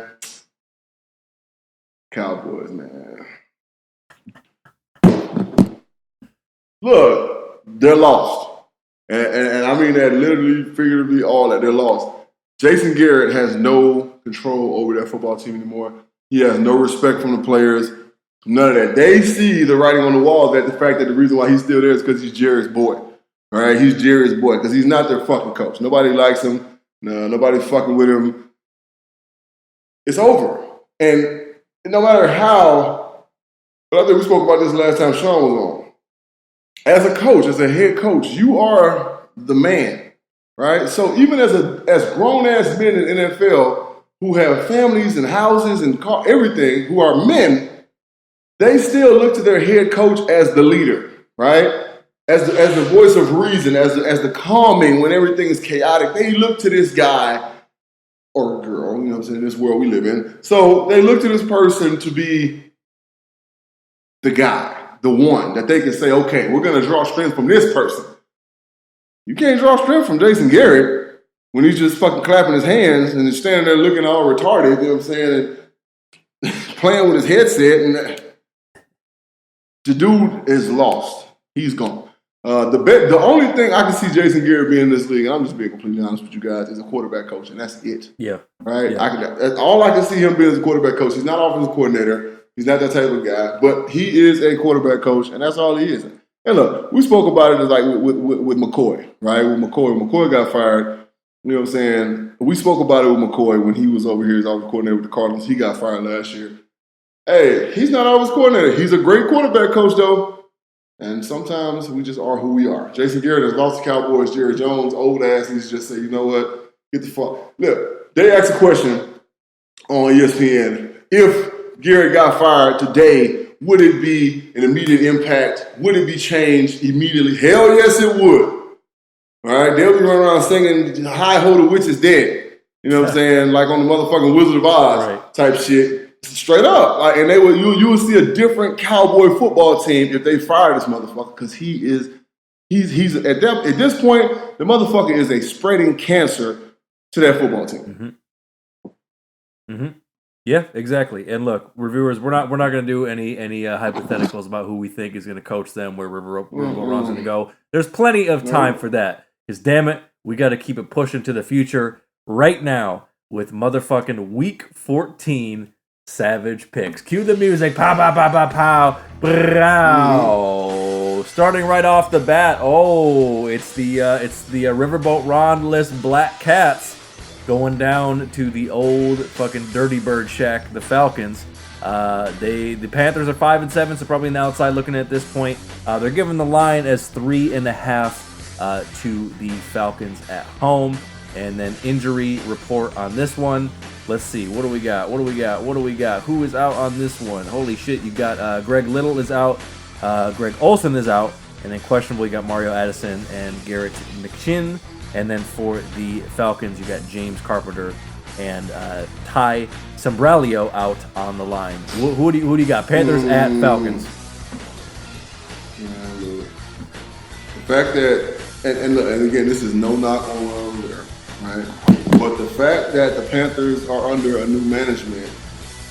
Look, they're lost. And I mean that literally, figuratively, all that. They're lost. Jason Garrett has no control over that football team anymore. He has no respect from the players. None of that. They see the writing on the wall that the fact that the reason why he's still there is because he's Jerry's boy. All right? He's Jerry's boy because he's not their fucking coach. Nobody likes him. No, nobody's fucking with him. It's over. And no matter how, but I think we spoke about this last time Sean was on. As a coach, as a head coach, you are the man, right? So even as grown-ass men in the NFL who have families and houses and everything, who are men, they still look to their head coach as the leader, right? As the voice of reason, as the calming when everything is chaotic. They look to this guy or girl, you know what I'm saying, in this world we live in. So they look to this person to be the guy, the one that they can say, okay, we're going to draw strength from this person. You can't draw strength from Jason Garrett when he's just fucking clapping his hands and he's standing there looking all retarded, you know what I'm saying, and playing with his headset. And the dude is lost. He's gone. The only thing I can see Jason Garrett being in this league, and I'm just being completely honest with you guys, is a quarterback coach, and that's it. Yeah. Right? Yeah. That's all I can see him being as a quarterback coach. He's not offensive coordinator. He's not that type of guy, but he is a quarterback coach, and that's all he is. And look, we spoke about it as like with McCoy, right? With McCoy got fired. You know what I'm saying? We spoke about it with McCoy when he was over here as offensive coordinator with the Cardinals. He got fired last year. Hey, he's not offensive coordinator. He's a great quarterback coach, though. And sometimes we just are who we are. Jason Garrett has lost the Cowboys. Jerry Jones, old ass, needs to just say, you know what? Get the fuck. Look, they asked a question on ESPN. If Garrett got fired today, would it be an immediate impact? Would it be changed immediately? Hell yes, it would. All right? They'll be running around singing Hi-Ho, the Witch is Dead. You know what I'm saying? Like on the motherfucking Wizard of Oz type shit. Straight up. Like, and you will see a different Cowboy football team if they fire this motherfucker because he's at this point, the motherfucker is a spreading cancer to that football team. Mm-hmm. Mm-hmm. Yeah, exactly. And look, reviewers, we're not going to do any hypotheticals about who we think is going to coach them, where Riverboat Ron's going to go. There's plenty of time for that. Because damn it, we got to keep it pushing to the future right now with motherfucking Week 14 Savage Picks. Cue the music. Pow, pow, pow, pow, pow. Brow. Starting right off the bat. Oh, it's the Riverboat Ron-less Black Cats going down to the old fucking Dirty Bird Shack, the Falcons. The Panthers are 5-7, so probably on the outside looking at this point. They're giving the line as 3.5 to the Falcons at home. And then injury report on this one. Let's see. What do we got? Who is out on this one? Holy shit. You got Greg Little is out. Greg Olsen is out. And then questionable, you got Mario Addison and Garrett McChin. And then for the Falcons, you got James Carpenter and Ty Sembralio out on the line. Who do you got? Panthers at Falcons. The fact that, and again, this is no knock on there, right? But the fact that the Panthers are under a new management,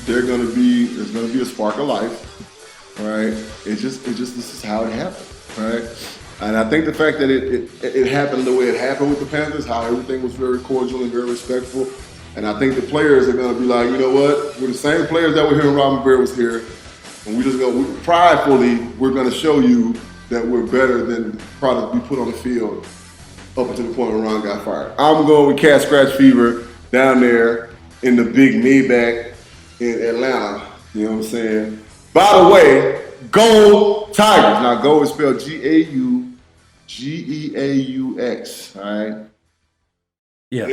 there's gonna be a spark of life, right? This is how it happened, right? And I think the fact that it happened the way it happened with the Panthers, how everything was very cordial and very respectful, And I think the players are going to be like, you know what? We're the same players that were here when Robin Bear was here. And we're going to show you that we're better than the product we put on the field up until the point where Ron got fired. I'm going with Cat Scratch Fever down there in the big Maybach in Atlanta. You know what I'm saying? By the way, go Tigers. Now, go is spelled Gaugeaux, all right? Yeah.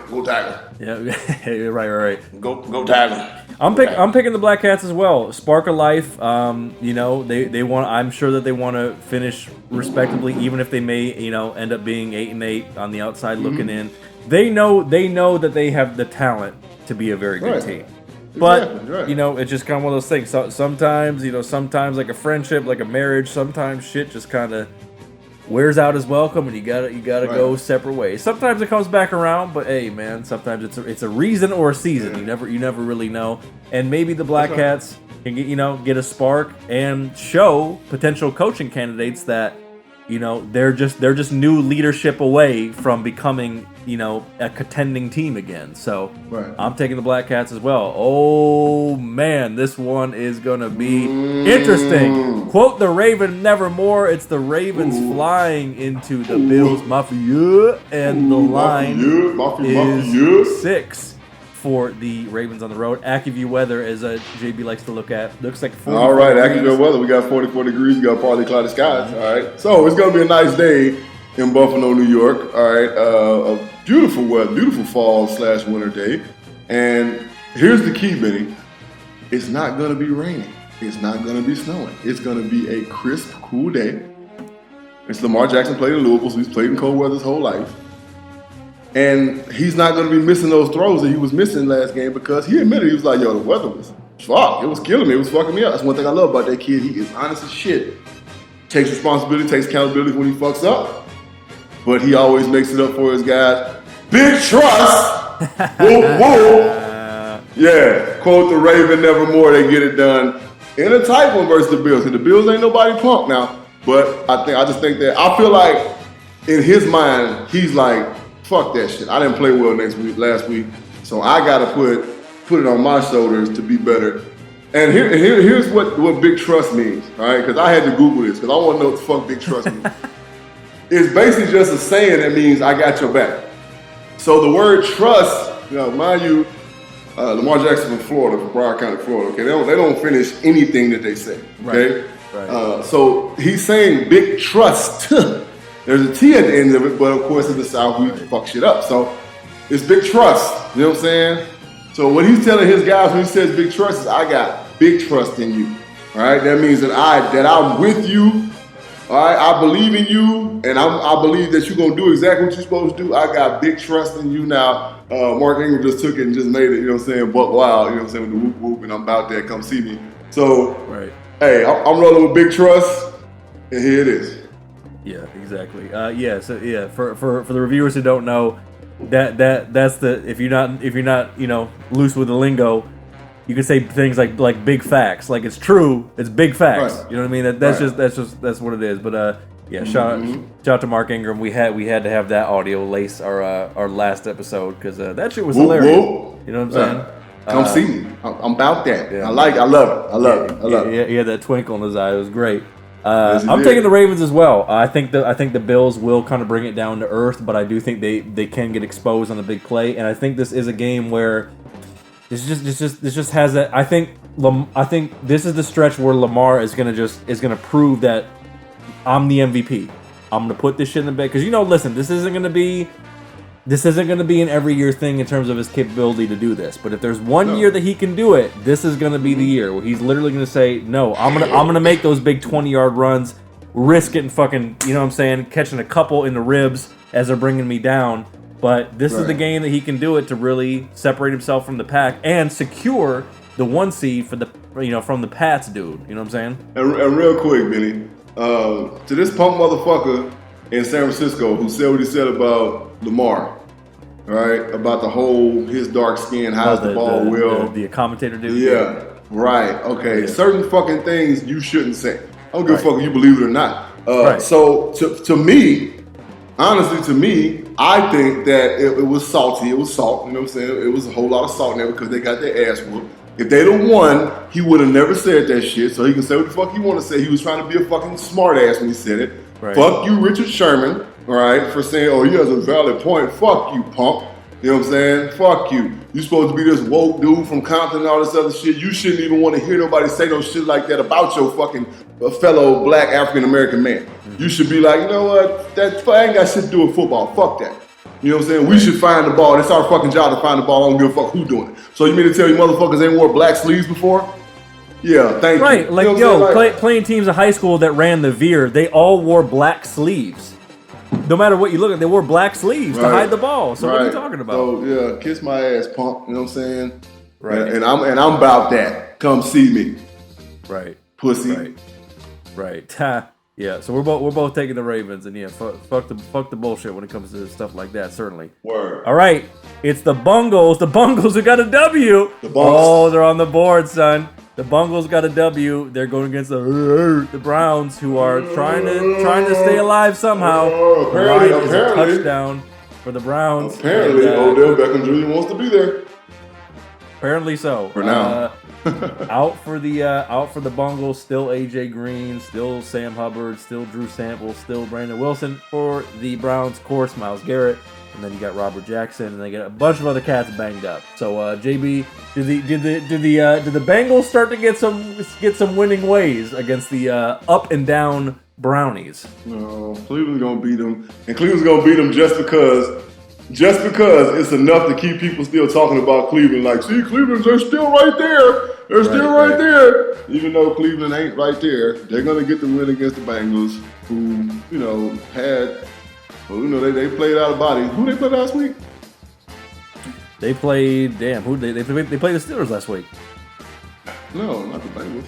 Go Tigers. Yeah, right. Go Tigers. I'm picking the Black Cats as well. Spark of life. You know, they want. I'm sure that they want to finish respectably, even if they may, you know, end up being 8-8 on the outside looking in. They know that they have the talent to be a very good team. But you know, it's just kind of one of those things. So, sometimes like a friendship, like a marriage, sometimes shit just kind of wears out his welcome, and you gotta go separate ways. Sometimes it comes back around, but hey, man, sometimes it's a reason or a season. You never really know. And maybe the Black Cats can get a spark and show potential coaching candidates that they're just new leadership away from becoming a contending team again. So I'm taking the Black Cats as well. Oh man, this one is gonna be interesting. Quote the Raven nevermore. It's the Ravens flying into the Bills Mafia, and the line is 6 for the Ravens on the road. AccuView weather, as JB likes to look at, looks like 44 All right, degrees. AccuView weather. We got 44 degrees. We got partly cloudy skies. All right, so it's gonna be a nice day in Buffalo, New York. All right, a beautiful weather, beautiful fall/winter day. And here's the key, Benny. It's not gonna be raining. It's not gonna be snowing. It's gonna be a crisp, cool day. It's Lamar Jackson played in Louisville, so he's played in cold weather his whole life. And he's not going to be missing those throws that he was missing last game, because he admitted, he was like, yo, the weather was fuck. It was killing me. It was fucking me up. That's one thing I love about that kid. He is honest as shit. Takes responsibility, takes accountability when he fucks up. But he always makes it up for his guys. Big trust. Whoop, whoop. Yeah. Quote the Raven nevermore. They get it done in a tight one versus the Bills. And the Bills ain't nobody punk now. But I just think that, I feel like in his mind, he's like, fuck that shit. I didn't play well last week, so I gotta put it on my shoulders to be better. And here's what big trust means, all right? Because I had to Google this, because I want to know what the fuck big trust means. It's basically just a saying that means I got your back. So the word trust, mind you, Lamar Jackson from Florida, from Broward County, Florida. Okay, they don't finish anything that they say. Okay, right. So he's saying big trust. There's a T at the end of it, but of course in the South we fuck shit up. So it's big trust. You know what I'm saying? So what he's telling his guys when he says big trust is, I got big trust in you. All right, that means that I'm with you. All right, I believe in you, and I believe that you're gonna do exactly what you're supposed to do. I got big trust in you now. Mark Ingram just took it and just made it. You know what I'm saying? Buck wild. You know what I'm saying? With the whoop whoop, and I'm about that. Come see me. So hey, I'm rolling with big trust, and here it is. Yeah, exactly. For the reviewers who don't know, that's the if you're not loose with the lingo, you can say things like big facts, like it's true, it's big facts. Right. You know what I mean? That's what it is. But shout out to Mark Ingram. We had to have that audio lace our last episode, because that shit was hilarious. You know what I'm saying? Come see me. I'm about that. Yeah. I love it. He had that twinkle in his eye. It was great. I'm taking the Ravens as well. I think the Bills will kind of bring it down to earth, but I do think they can get exposed on the big play, and I think this is a game where this just has that. I think this is the stretch where Lamar is gonna prove that I'm the MVP. I'm gonna put this shit in the bag, because listen, this isn't gonna be an every year thing in terms of his capability to do this. But if there's one year that he can do it, this is going to be the year where he's literally going to say, no, I'm going to make those big 20-yard runs, risk getting fucking, catching a couple in the ribs as they're bringing me down. But this is the game that he can do it to really separate himself from the pack and secure the 1 seed for the from the Pats, dude. You know what I'm saying? And real quick, Benny, to this punk motherfucker in San Francisco who said what he said about Lamar, right? About his dark skin, how's the ball will. The commentator dude. Yeah, right. Okay. Yeah. Certain fucking things you shouldn't say. I don't give a fuck if you believe it or not. So to me, honestly, to me, I think that it was salty. It was salt. You know what I'm saying? It was a whole lot of salt in there because they got their ass whooped. If they'd have won, he would have never said that shit. So he can say what the fuck he want to say. He was trying to be a fucking smart ass when he said it. Right. Fuck you, Richard Sherman, all right, for saying, oh, he has a valid point. Fuck you, punk. You know what I'm saying? Fuck you. You supposed to be this woke dude from Compton and all this other shit. You shouldn't even want to hear nobody say no shit like that about your fucking fellow black African-American man. You should be like, you know what? That ain't got shit to do with football. Fuck that. You know what I'm saying? We should find the ball. It's our fucking job to find the ball. I don't give a fuck who doing it. So you mean to tell you motherfuckers ain't wore black sleeves before? Yeah, thank you. Right, like, you know playing teams in high school that ran the veer, they all wore black sleeves. No matter what you look at, they wore black sleeves to hide the ball. So what are you talking about? So yeah, kiss my ass, punk. You know what I'm saying? Right. And I'm about that. Come see me. Right. Pussy. Right. Yeah. So we're both taking the Ravens, and yeah, fuck the bullshit when it comes to stuff like that. Certainly. Word. All right. It's the Bungles. The Bungles who got a W. Oh, they're on the board, son. The Bungles got a W. They're going against the Browns, who are trying to stay alive somehow. Apparently, is a touchdown for the Browns. Apparently, Odell Beckham Jr. wants to be there. Apparently so. For now. Out for the Bungles. Still AJ Green. Still Sam Hubbard. Still Drew Sample. Still Brandon Wilson. For the Browns, of course, Myles Garrett. And then you got Robert Jackson, and they got a bunch of other cats banged up. So JB, did the Bengals start to get some winning ways against the up and down Brownies? No, Cleveland's gonna beat them, and Cleveland's gonna beat them just because it's enough to keep people still talking about Cleveland. Like, see, Cleveland, they're still right there. They're still right there. Even though Cleveland ain't right there, they're gonna get the win against the Bengals, who had. Well, they played out of body. Who they played last week? They played. Damn, who they played the Steelers last week? No, not the Bengals.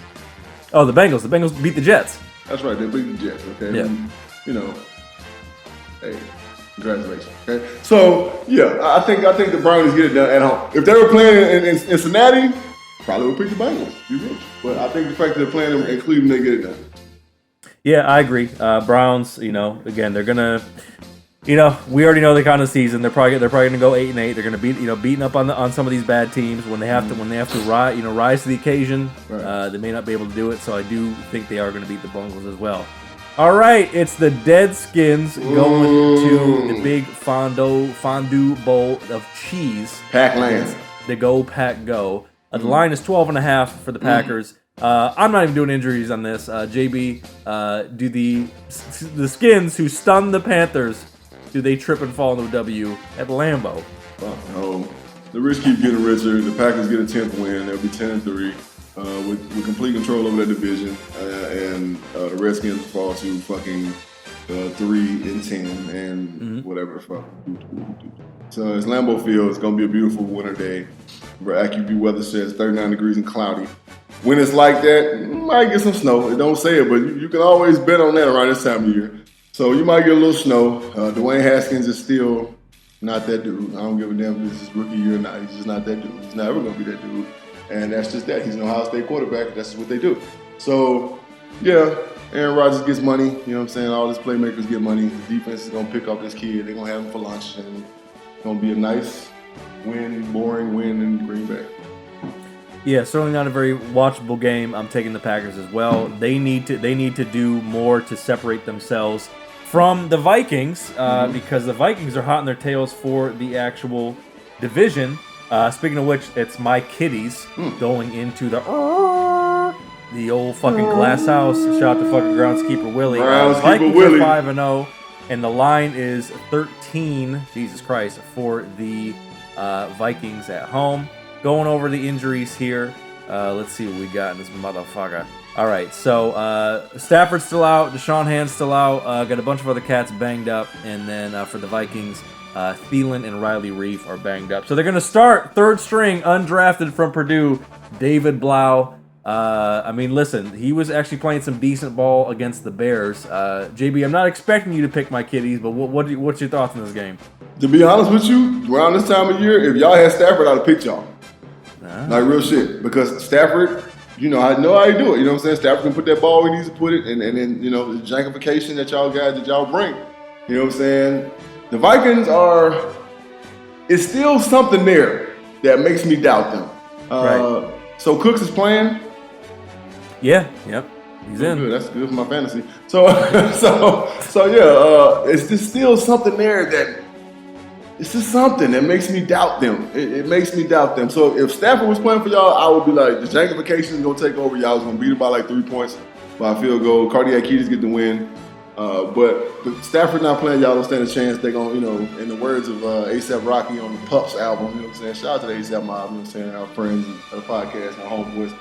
Oh, the Bengals. The Bengals beat the Jets. That's right. They beat the Jets. Okay. Yeah. Hey, congratulations. Okay. So yeah, I think the Brownies get it done at home. If they were playing in Cincinnati, probably would pick the Bengals. You rich. But I think the fact that they're playing in Cleveland, they get it done. Yeah, I agree. Browns, again, they're gonna, we already know the kind of season. They're probably gonna go 8-8. They're gonna be, beating up on some of these bad teams when they have to rise to the occasion. Right. They may not be able to do it, so I do think they are gonna beat the Bungles as well. All right, it's the Deadskins going to the big fondue bowl of cheese. Packland. The Go Pack Go. The line is 12.5 for the Packers. I'm not even doing injuries on this. JB, do the Skins who stunned the Panthers, do they trip and fall into a W at Lambeau? No. The rich keep getting richer. The Packers get a 10th win. They'll be 10-3 with complete control over that division. And the Redskins fall to fucking 3-10 and whatever the fuck. So it's Lambeau Field. It's going to be a beautiful winter day. AccuView weather says 39 degrees and cloudy. When it's like that, you might get some snow. It don't say it, but you can always bet on that around this time of year. So you might get a little snow. Dwayne Haskins is still not that dude. I don't give a damn if this is rookie year or not. He's just not that dude. He's never going to be that dude. And that's just that. He's an Ohio State quarterback. That's just what they do. So, yeah, Aaron Rodgers gets money. You know what I'm saying? All his playmakers get money. The defense is going to pick up this kid. They're going to have him for lunch. And it's going to be a nice boring win in Green Bay. Yeah, certainly not a very watchable game. I'm taking the Packers as well. They need to do more to separate themselves from the Vikings because the Vikings are hot in their tails for the actual division. Speaking of which, it's my Kitties going into the old fucking glass house. Shout out to fucking groundskeeper Willie. Vikings are 5-0, and the line is 13. Jesus Christ, for the Vikings at home. Going over the injuries here. Let's see what we got in this motherfucker. All right, so Stafford's still out. Deshaun Hand's still out. Got a bunch of other cats banged up. And then for the Vikings, Thielen and Riley Reif are banged up. So they're going to start third string, undrafted from Purdue, David Blau. I mean, listen, he was actually playing some decent ball against the Bears. JB, I'm not expecting you to pick my Kitties, but what's your thoughts on this game? To be honest with you, around this time of year, if y'all had Stafford, I'd have picked y'all. Like real shit. Because Stafford, I know how you do it. You know what I'm saying? Stafford can put that ball where he needs to put it, and then, the jankification that y'all guys, that y'all bring. You know what I'm saying? The Vikings it's still something there that makes me doubt them. Right. So Cooks is playing? Yeah, yep. He's in. Good. That's good for my fantasy. So yeah, it's just still something there that it's just something that makes me doubt them. It makes me doubt them. So if Stafford was playing for y'all, I would be like, the jankification is gonna take over. Y'all was gonna beat it by like 3 points by a field goal. Cardiac Keys get the win. But Stafford not playing, y'all don't stand a chance. They're gonna, in the words of A$AP Rocky on the Pups album, you know what I'm saying? Shout out to the A$AP mob, you know what I'm saying? Our friends at the podcast, our homeboys.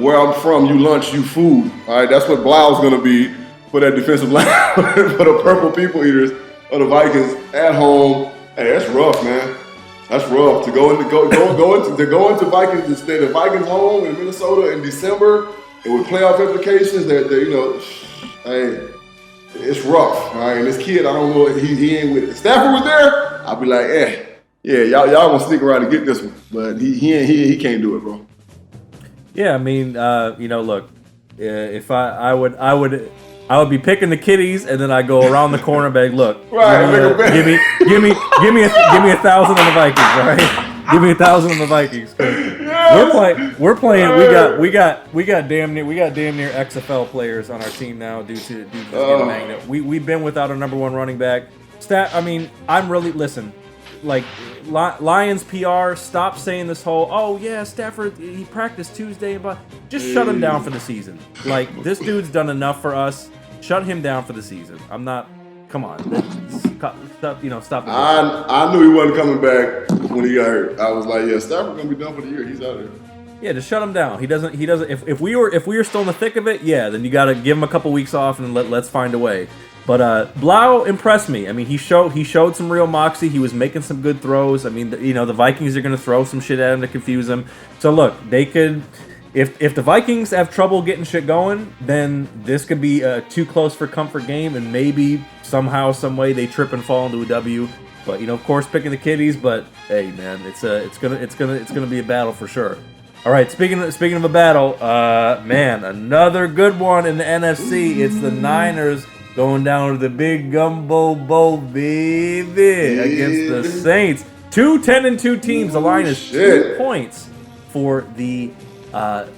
Where I'm from, you lunch, you food. All right, that's what Blau's gonna be for that defensive line for the Purple People Eaters of the Vikings at home. Hey, that's rough, man. That's rough to go into Vikings instead of Vikings home in Minnesota in December and with playoff implications. Hey, it's rough. All right, and this kid, I don't know, he ain't with it. If Stafford was there, I'd be like, yeah, y'all gonna stick around and get this one, but he can't do it, bro. Yeah, I mean, look, if I would be picking the kitties, and then I go around the corner, bag. Look, right? Give me 1,000 on the Vikings, all right? Give me 1,000 on the Vikings. Yes. We're playing. We got damn near XFL players on our team now due to the magnet. We've been without a number one running back. Listen. Like, Lions PR, stop saying this whole, Stafford, he practiced Tuesday, but just shut him down for the season. Like, this dude's done enough for us. Shut him down for the season. Come on. Stop. I knew he wasn't coming back when he got hurt. I was like, Stafford's gonna be done for the year. He's out there. Yeah, just shut him down. He doesn't. If we were still in the thick of it, then you got to give him a couple weeks off and let's find a way. But Blau impressed me. I mean, he showed some real moxie. He was making some good throws. I mean, the Vikings are going to throw some shit at him to confuse him. So look, they could, if the Vikings have trouble getting shit going, then this could be a too close for comfort game, and maybe somehow, some way they trip and fall into a W. But of course, picking the kiddies. But hey, man, it's gonna be a battle for sure. All right, speaking of a battle, man, another good one in the NFC. It's the Niners going down to the Big Gumbo Bowl, baby, against the Saints. 2-10-2 teams. The line is 2 points for the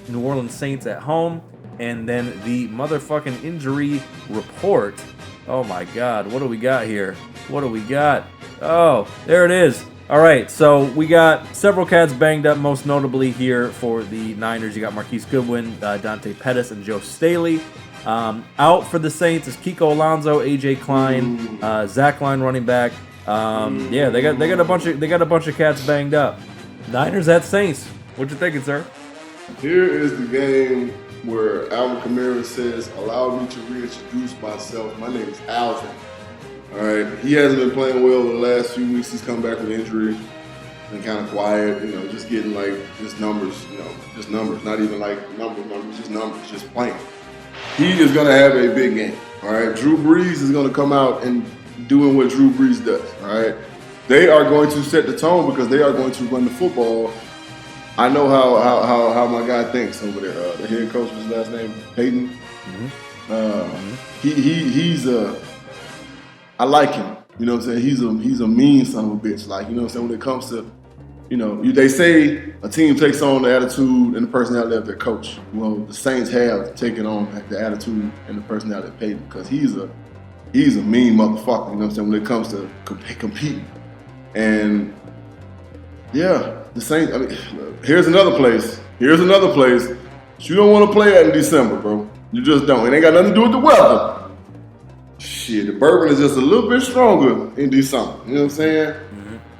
New Orleans Saints at home. And then the motherfucking injury report. Oh, my God. What do we got here? Oh, there it is. All right, so we got several cats banged up, most notably here for the Niners. You got Marquise Goodwin, Dante Pettis, and Joe Staley. Out for the Saints is Kiko Alonso, AJ Klein, Zach Line running back. They got a bunch of cats banged up. Niners at Saints. What you thinking, sir? Here is the game where Alvin Kamara says, "Allow me to reintroduce myself. My name is Alvin." All right, he hasn't been playing well the last few weeks. He's come back from injury. Been kind of quiet, just getting just numbers, just numbers, not even like numbers, just numbers, just playing. He is going to have a big game, all right? Drew Brees is going to come out and doing what Drew Brees does, all right? They are going to set the tone because they are going to run the football. I know how my guy thinks over there. The head coach, what's his last name? Peyton. He's I like him. You know what I'm saying? He's a mean son of a bitch. Like, you know what I'm saying? When it comes to, they say a team takes on the attitude and the personality of their coach. Well, the Saints have taken on the attitude and the personality of Peyton because he's a mean motherfucker. You know what I'm saying? When it comes to competing. And yeah, the Saints. I mean, here's another place. You don't want to play at in December, bro. You just don't. It ain't got nothing to do with the weather. Shit, the bourbon is just a little bit stronger in December. You know what I'm saying?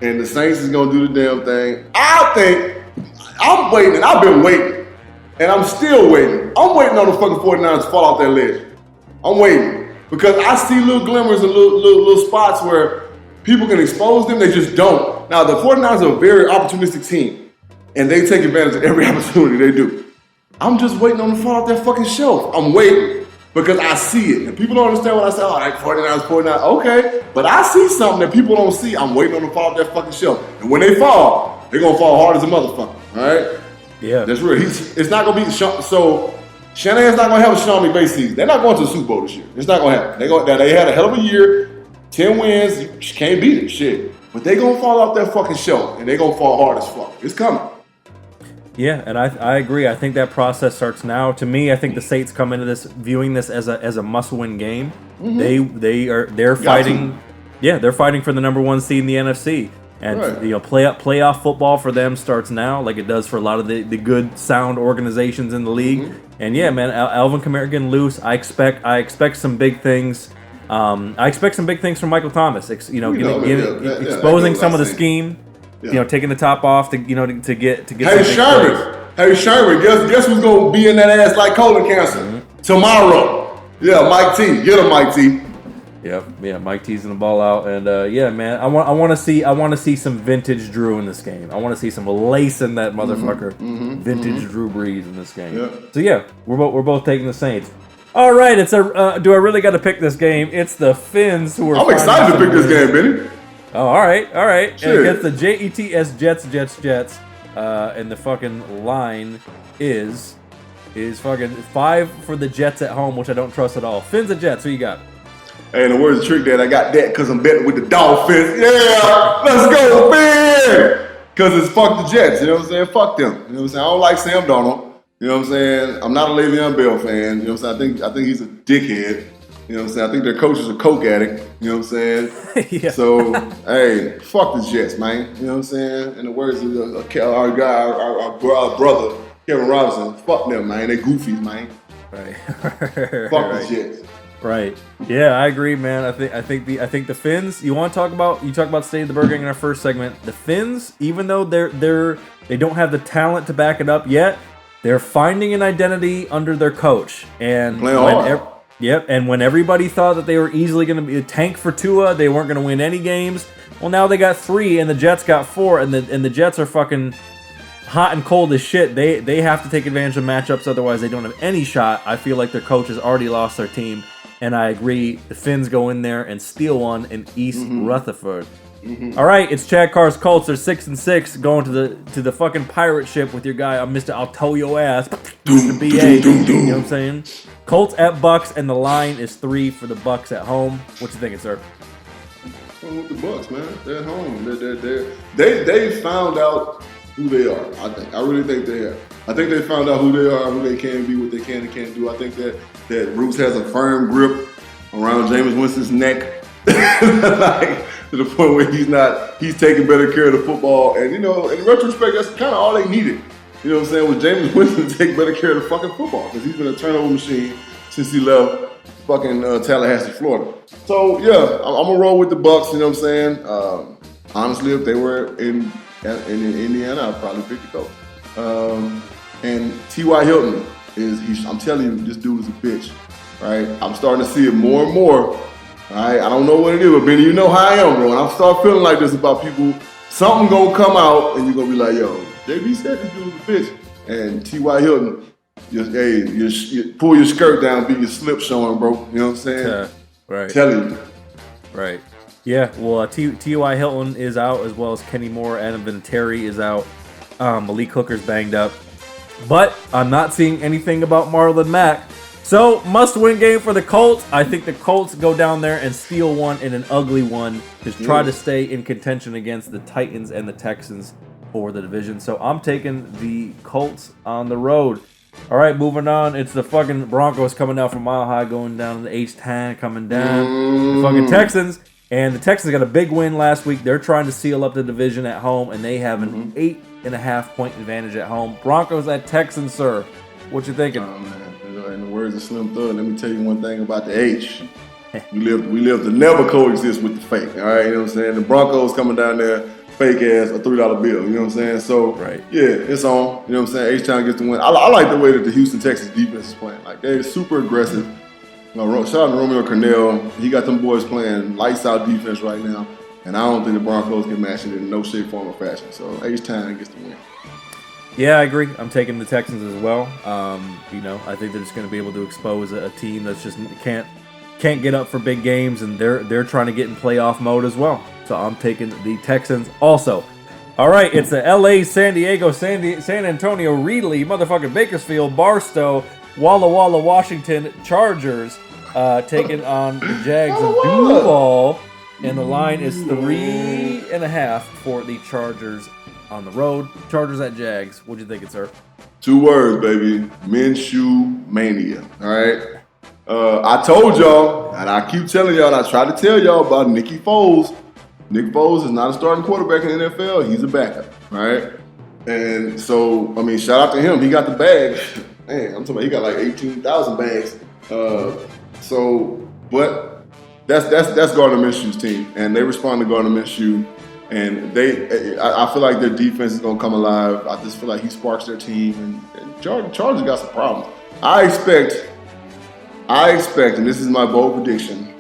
And the Saints is going to do the damn thing. I'm waiting, and I've been waiting. And I'm still waiting. I'm waiting on the fucking 49ers to fall off that ledge. I'm waiting. Because I see little glimmers and little spots where people can expose them. They just don't. Now, the 49ers are a very opportunistic team. And they take advantage of every opportunity they do. I'm just waiting on them to fall off that fucking shelf. I'm waiting. Because I see it. And people don't understand what I say. Oh, like 49ers. Okay. But I see something that people don't see. I'm waiting on them to fall off that fucking shelf. And when they fall, they're going to fall hard as a motherfucker. All right? Yeah. That's real. It's not going to be... So, Shanahan's not going to have a Sean McVay season. They're not going to the Super Bowl this year. It's not going to happen. They had a hell of a year. 10 wins, you can't beat it, shit. But they gonna fall off that fucking shelf, and they gonna fall hard as fuck. It's coming. Yeah, and I agree. I think that process starts now. To me, I think the Saints come into this viewing this as a must-win game. They're fighting. Yeah, they're fighting for the number 1 seed in the NFC. And playoff football for them starts now, like it does for a lot of the good, sound organizations in the league. And yeah, man, Alvin Kamara getting loose. I expect some big things. I expect some big things from Michael Thomas. Exposing some of the scheme. Taking the top off to get. Hey Sherman, guess who's gonna be in that ass like colon cancer tomorrow? Yeah, Mike T. Get him, Mike T. Yeah, Mike teasing the ball out, and man, I want to see some vintage Drew in this game. I want to see some lace in that motherfucker, vintage Drew Brees in this game. Yeah. So yeah, we're both taking the Saints. All right, it's do I really got to pick this game? It's the Finns who are. I'm excited to pick this game, Benny. Oh, all right. And against the Jets, and the fucking line is fucking 5 for the Jets at home, which I don't trust at all. Finns and Jets, who you got? Hey, and the word's Trick Dad, I got that because I'm betting with the Dolphins. Yeah, let's go, Finn! Because it's fuck the Jets, you know what I'm saying? Fuck them. You know what I'm saying? I don't like Sam Darnold. You know what I'm saying? I'm not a Le'Veon Bell fan. You know what I'm saying? I think he's a dickhead. You know what I'm saying? I think their coach is a coke addict. You know what I'm saying? Yeah. So, hey, fuck the Jets, man. You know what I'm saying? In the words of our brother, Kevin Robinson, fuck them, man. They goofies, man. Right. Fuck the Jets. Right. Yeah, I agree, man. I think the Finns. You talk about State of the Birdgang in our first segment. The Finns, even though they don't have the talent to back it up yet, they're finding an identity under their coach. And playing hard. And when everybody thought that they were easily going to be a tank for Tua, they weren't going to win any games. Well, now they got 3, and the Jets got 4, and the Jets are fucking hot and cold as shit. They have to take advantage of matchups, otherwise they don't have any shot. I feel like their coach has already lost their team. And I agree, the Finns go in there and steal one in East Rutherford. All right, it's Chad Carr's Colts. They're 6-6, going to the fucking pirate ship with your guy, Mr. I'll tow your ass, Mr. BA. You know what I'm saying? Colts at Bucks, and the line is 3 for the Bucks at home. What you thinking, sir? With the Bucks, man, they're at home. They found out who they are. I really think they have. I think they found out who they are, who they can be, what they can and can't do. I think that Ruiz has a firm grip around Jameis Winston's neck, like to the point where he's taking better care of the football. And in retrospect, that's kind of all they needed. You know what I'm saying? Was Jameis Winston to take better care of the fucking football, because he's been a turnover machine since he left fucking Tallahassee, Florida. So yeah, I'm gonna roll with the Bucks. You know what I'm saying? Honestly, if they were in Indiana, I'd probably pick the Colts. And T.Y. Hilton I'm telling you, this dude is a bitch, right? I'm starting to see it more and more, all right? I don't know what it is, but Benny, you know how I am, bro. And I'm starting feeling like this about people. Something gonna come out, and you're gonna be like, yo, JB said this dude was a bitch. And T.Y. Hilton, you pull your skirt down, be your slip showing, bro. You know what I'm saying? Yeah, right. Telling you. Right. Yeah, well, T.Y. Hilton is out, as well as Kenny Moore. Adam Vinatieri is out. Malik Hooker's banged up. But I'm not seeing anything about Marlon Mack. So, must-win game for the Colts. I think the Colts go down there and steal one in an ugly one. Just try to stay in contention against the Titans and the Texans for the division. So, I'm taking the Colts on the road. All right, moving on. It's the fucking Broncos coming down from Mile High, going down to the H-10, coming down. The fucking Texans. And the Texans got a big win last week. They're trying to seal up the division at home, and they have an 8.5-point advantage at home. Broncos at Texans, sir. What you thinking? Oh, man. In the words of Slim Thug, let me tell you one thing about the H. We live to never coexist with the fake. All right, you know what I'm saying? The Broncos coming down there, fake ass a $3 bill. You know what I'm saying? So yeah, it's on. You know what I'm saying? H-Town gets the win. I like the way that the Houston Texans defense is playing. Like, they're super aggressive. Shout out to Romeo Cornell. He got them boys playing lights out defense right now, and I don't think the Broncos can match it in no shape, form, or fashion. So H-Town gets the win. Yeah, I agree. I'm taking the Texans as well. I think they're just going to be able to expose a team that's just can't get up for big games, and they're trying to get in playoff mode as well. So I'm taking the Texans also. All right, it's the L.A., San Diego, San Antonio, Reedley, motherfucking Bakersfield, Barstow, Walla Walla, Washington Chargers taking on the Jags of Duval. And the line is 3.5 for the Chargers on the road. Chargers at Jags. What'd you think it, sir? 2 words, baby. Minshew mania. All right. I told y'all, and I keep telling y'all, and I try to tell y'all about Nicky Foles. Nick Foles is not a starting quarterback in the NFL. He's a backup, right? And so, I mean, shout out to him. He got the bag. Man, I'm talking about he got like 18,000 bags. But that's Gardner Minshew's team, and they respond to Gardner Minshew, and I feel like their defense is gonna come alive. I just feel like he sparks their team, and Chargers got some problems. I expect, and this is my bold prediction.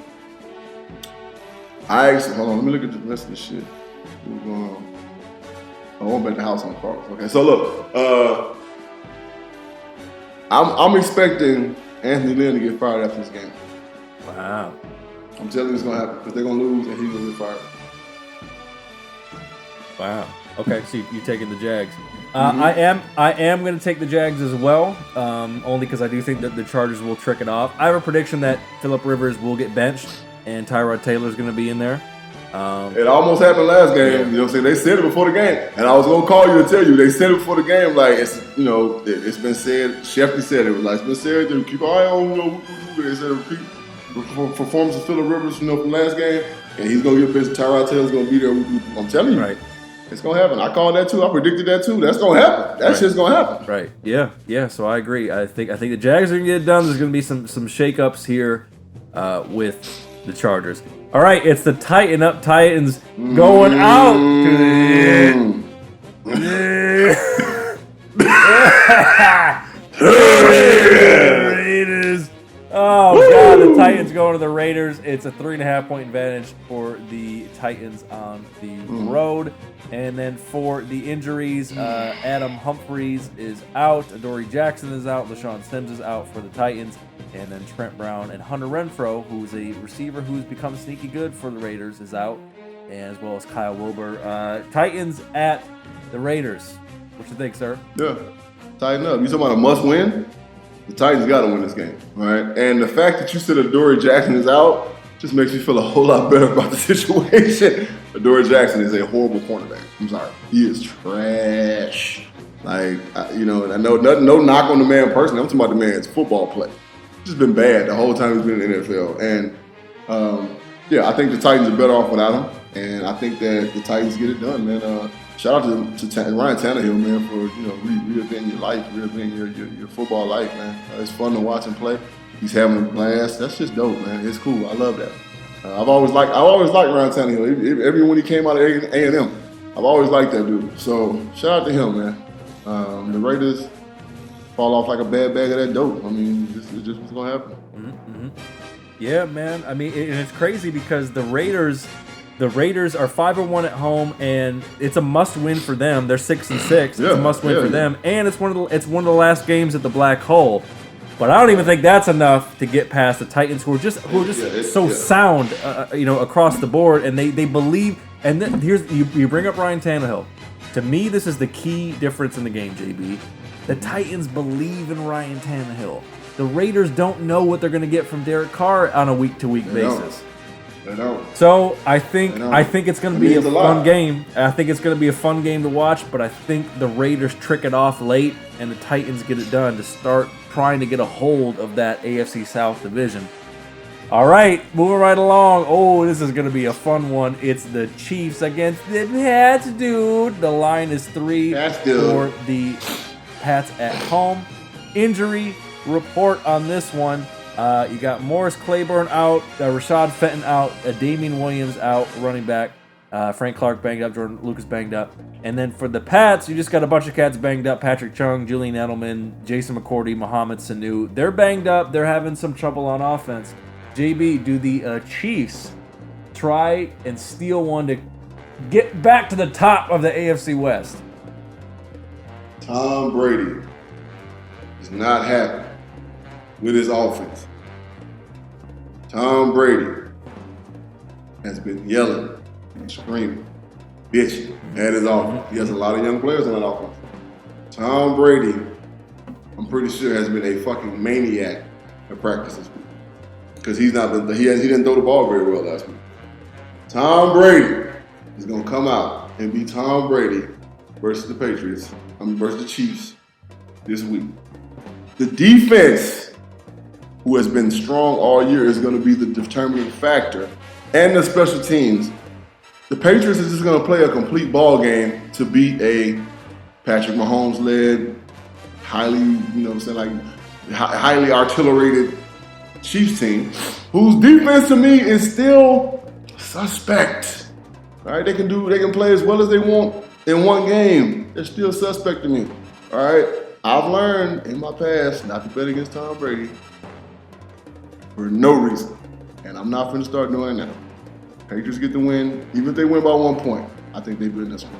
Hold on, let me look at the rest of this shit. What's going on? I won't bet the house on the Cardinals. Okay, so look, I'm expecting Anthony Lynn to get fired after this game. Wow. I'm telling you it's gonna happen because they're gonna lose and he's gonna get fired. Wow. Okay, so you're taking the Jags. I am going to take the Jags as well, only because I do think that the Chargers will trick it off. I have a prediction that Phillip Rivers will get benched and Tyrod Taylor's going to be in there. It almost happened last game. You know what I'm saying? They said it before the game, and I was gonna call you to tell you. They said it before the game. Like it's been said. Shefty said it was like it's been said to keep an eye on. They said repeat performance of Phillip Rivers, from last game, and he's gonna get busy. Tyrod Taylor's gonna be there. I'm telling you, right? It's gonna happen. I called that too. I predicted that too. That's gonna happen. That shit's gonna happen. Right. Yeah. So I agree. I think the Jags are gonna get it done. There's gonna be some shakeups here with the Chargers. All right, it's the Tighten Up Titans going out to the Raiders. Oh, God, the Titans going to the Raiders. It's a 3.5-point advantage for the Titans on the road. And then for the injuries, Adam Humphries is out. Adoree Jackson is out. LaShawn Sims is out for the Titans. And then Trent Brown and Hunter Renfrow, who's a receiver who's become sneaky good for the Raiders, is out. And as well as Kyle Wilbur. Titans at the Raiders. What you think, sir? Yeah. Tighten up. You talking about a must win? The Titans got to win this game, all right? And the fact that you said Adoree Jackson is out just makes me feel a whole lot better about the situation. Adoree Jackson is a horrible cornerback. I'm sorry. He is trash. Like, I know no knock on the man personally. I'm talking about the man's football play. It's just been bad the whole time he's been in the NFL. And, I think the Titans are better off without him. And I think that the Titans get it done, man. Shout out to Ryan Tannehill, man, for reinventing your life, reinventing your football life, man. It's fun to watch him play. He's having a blast. That's just dope, man. It's cool. I love that. I've always liked Ryan Tannehill. Every when he came out of A&M, I've always liked that dude. So shout out to him, man. The Raiders fall off like a bad bag of that dope. I mean, this is just what's gonna happen. Mm-hmm. Yeah, man. I mean, and it's crazy because the Raiders are 5-1 at home, and it's a must-win for them. They're 6-6. It's a must-win for them, and it's one of the last games at the Black Hole. But I don't even think that's enough to get past the Titans, who are just so sound, across the board, and they believe. And then you bring up Ryan Tannehill. To me, this is the key difference in the game, JB. The Titans believe in Ryan Tannehill. The Raiders don't know what they're going to get from Derek Carr on a week-to-week basis. They don't. So I think it's going to be a fun game. I think it's going to be a fun game to watch, but I think the Raiders trick it off late and the Titans get it done to start trying to get a hold of that AFC South division. All right, moving right along. Oh, this is going to be a fun one. It's the Chiefs against the Pats, dude. The line is 3 for the Pats at home. Injury report on this one. You got Morris Claiborne out, Rashad Fenton out, Damian Williams out, running back. Frank Clark banged up, Jordan Lucas banged up. And then for the Pats, you just got a bunch of cats banged up. Patrick Chung, Julian Edelman, Jason McCourty, Mohamed Sanu. They're banged up. They're having some trouble on offense. JB, do the Chiefs try and steal one to get back to the top of the AFC West? Tom Brady is not happy with his offense. Tom Brady has been yelling and screaming, bitching at his offense. He has a lot of young players on that offense. Tom Brady, I'm pretty sure, has been a fucking maniac at practice this week. Because he didn't throw the ball very well last week. Tom Brady is going to come out and be Tom Brady versus the Patriots, versus the Chiefs this week. The defense, who has been strong all year, is going to be the determining factor, and the special teams. The Patriots is just going to play a complete ball game to beat a Patrick Mahomes-led, highly, highly artillerated Chiefs team, whose defense to me is still suspect. All right, they can play as well as they want in one game. They're still suspect to me. All right, I've learned in my past not to bet against Tom Brady for no reason, and I'm not going to start doing that. Patriots get the win, even if they win by 1 point. I think they win this one.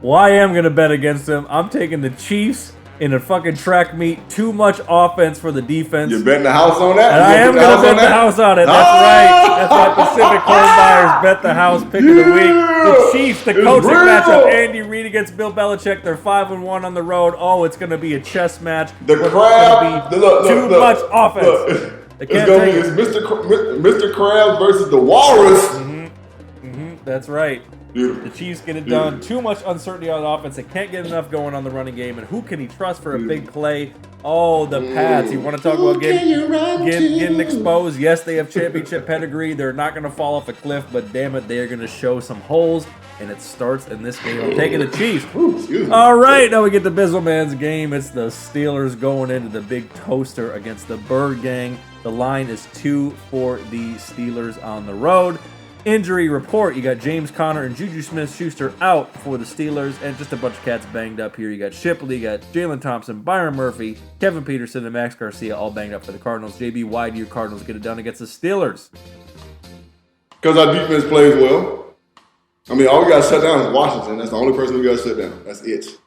Well, I am going to bet against them. I'm taking the Chiefs in a fucking track meet. Too much offense for the defense. You're betting the house on that? And I am going to bet the house on it. That's right. That's why Pacific Home Buyers bet the house pick of the week. The Chiefs, the coaching matchup. Andy Reid against Bill Belichick. They're 5-1 on the road. Oh, it's going to be a chess match. The crab. Too much offense. It's going to be Mr. Krabs versus the Walrus. That's right. Beautiful. The Chiefs get it done. Too much uncertainty on offense. They can't get enough going on the running game. And who can he trust for a big play? Oh, the Pats. You want to talk about getting exposed? Yes, they have championship pedigree. They're not going to fall off a cliff, but damn it, they are going to show some holes. And it starts in this game. I'm taking the Chiefs. All right, now we get the Bizzleman's game. It's the Steelers going into the big toaster against the Birdgang. The line is 2 for the Steelers on the road. Injury report, you got James Conner and Juju Smith-Schuster out for the Steelers, and just a bunch of cats banged up here. You got Shipley, you got Jalen Thompson, Byron Murphy, Kevin Peterson, and Max Garcia all banged up for the Cardinals. JB, why do your Cardinals get it done against the Steelers? Because our defense plays well. I mean, all we got to shut down is Washington. That's the only person we got to shut down. That's it.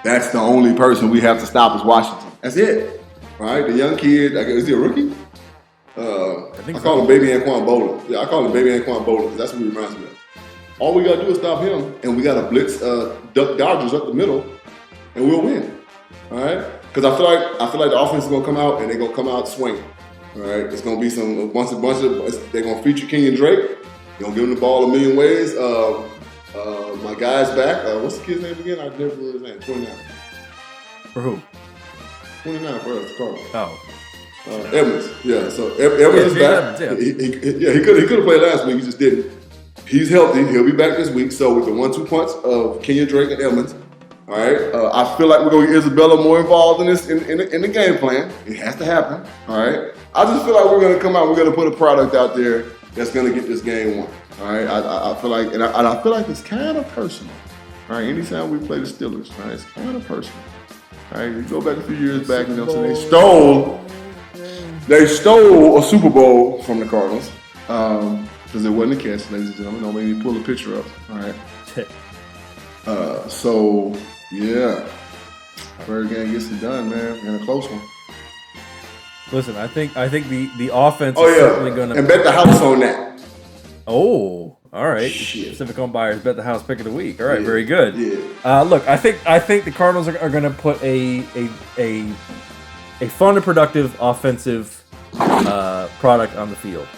That's the only person we have to stop is Washington. That's it. All right, the young kid, is he a rookie? I call him Baby Anquan Bowler. Yeah, I call him Baby Anquan Bowler because that's what he reminds me of. All we got to do is stop him, and we got to blitz Duck Dodgers up the middle, and we'll win. All right? Because I feel like the offense is going to come out, and they're going to come out swinging. All right? It's going to be a bunch of they're going to feature Kenyon Drake. They're going to give him the ball a million ways. My guy's back. What's the kid's name again? I never remember his name. 29. For who? 29 for us, Cardinals. Oh. Edmonds. Yeah, so Edmonds is back. He could have played last week. He just didn't. He's healthy. He'll be back this week. So with the 1-2 punch of Kenyon Drake and Edmonds, all right, I feel like we're going to get Isabella more involved in this in the game plan. It has to happen. All right. I just feel like we're going to come out. We're going to put a product out there that's going to get this game won. All right. I feel like, and I feel like it's kind of personal. All right. Anytime we play the Steelers, all right, it's kind of personal. All right. You go back a few years back, you know, so they stole a Super Bowl from the Cardinals because it wasn't a catch, ladies and gentlemen. Don't make me pull a picture up. All right. So yeah, Birdgang gets it done, man, in a close one. Listen, I think the offense is certainly going to... And bet the house on that. Oh, all right. Shit. Pacific Home Buyers bet the house pick of the week. All right, very good. Yeah. Look, I think the Cardinals are going to put a fun and productive offensive product on the field.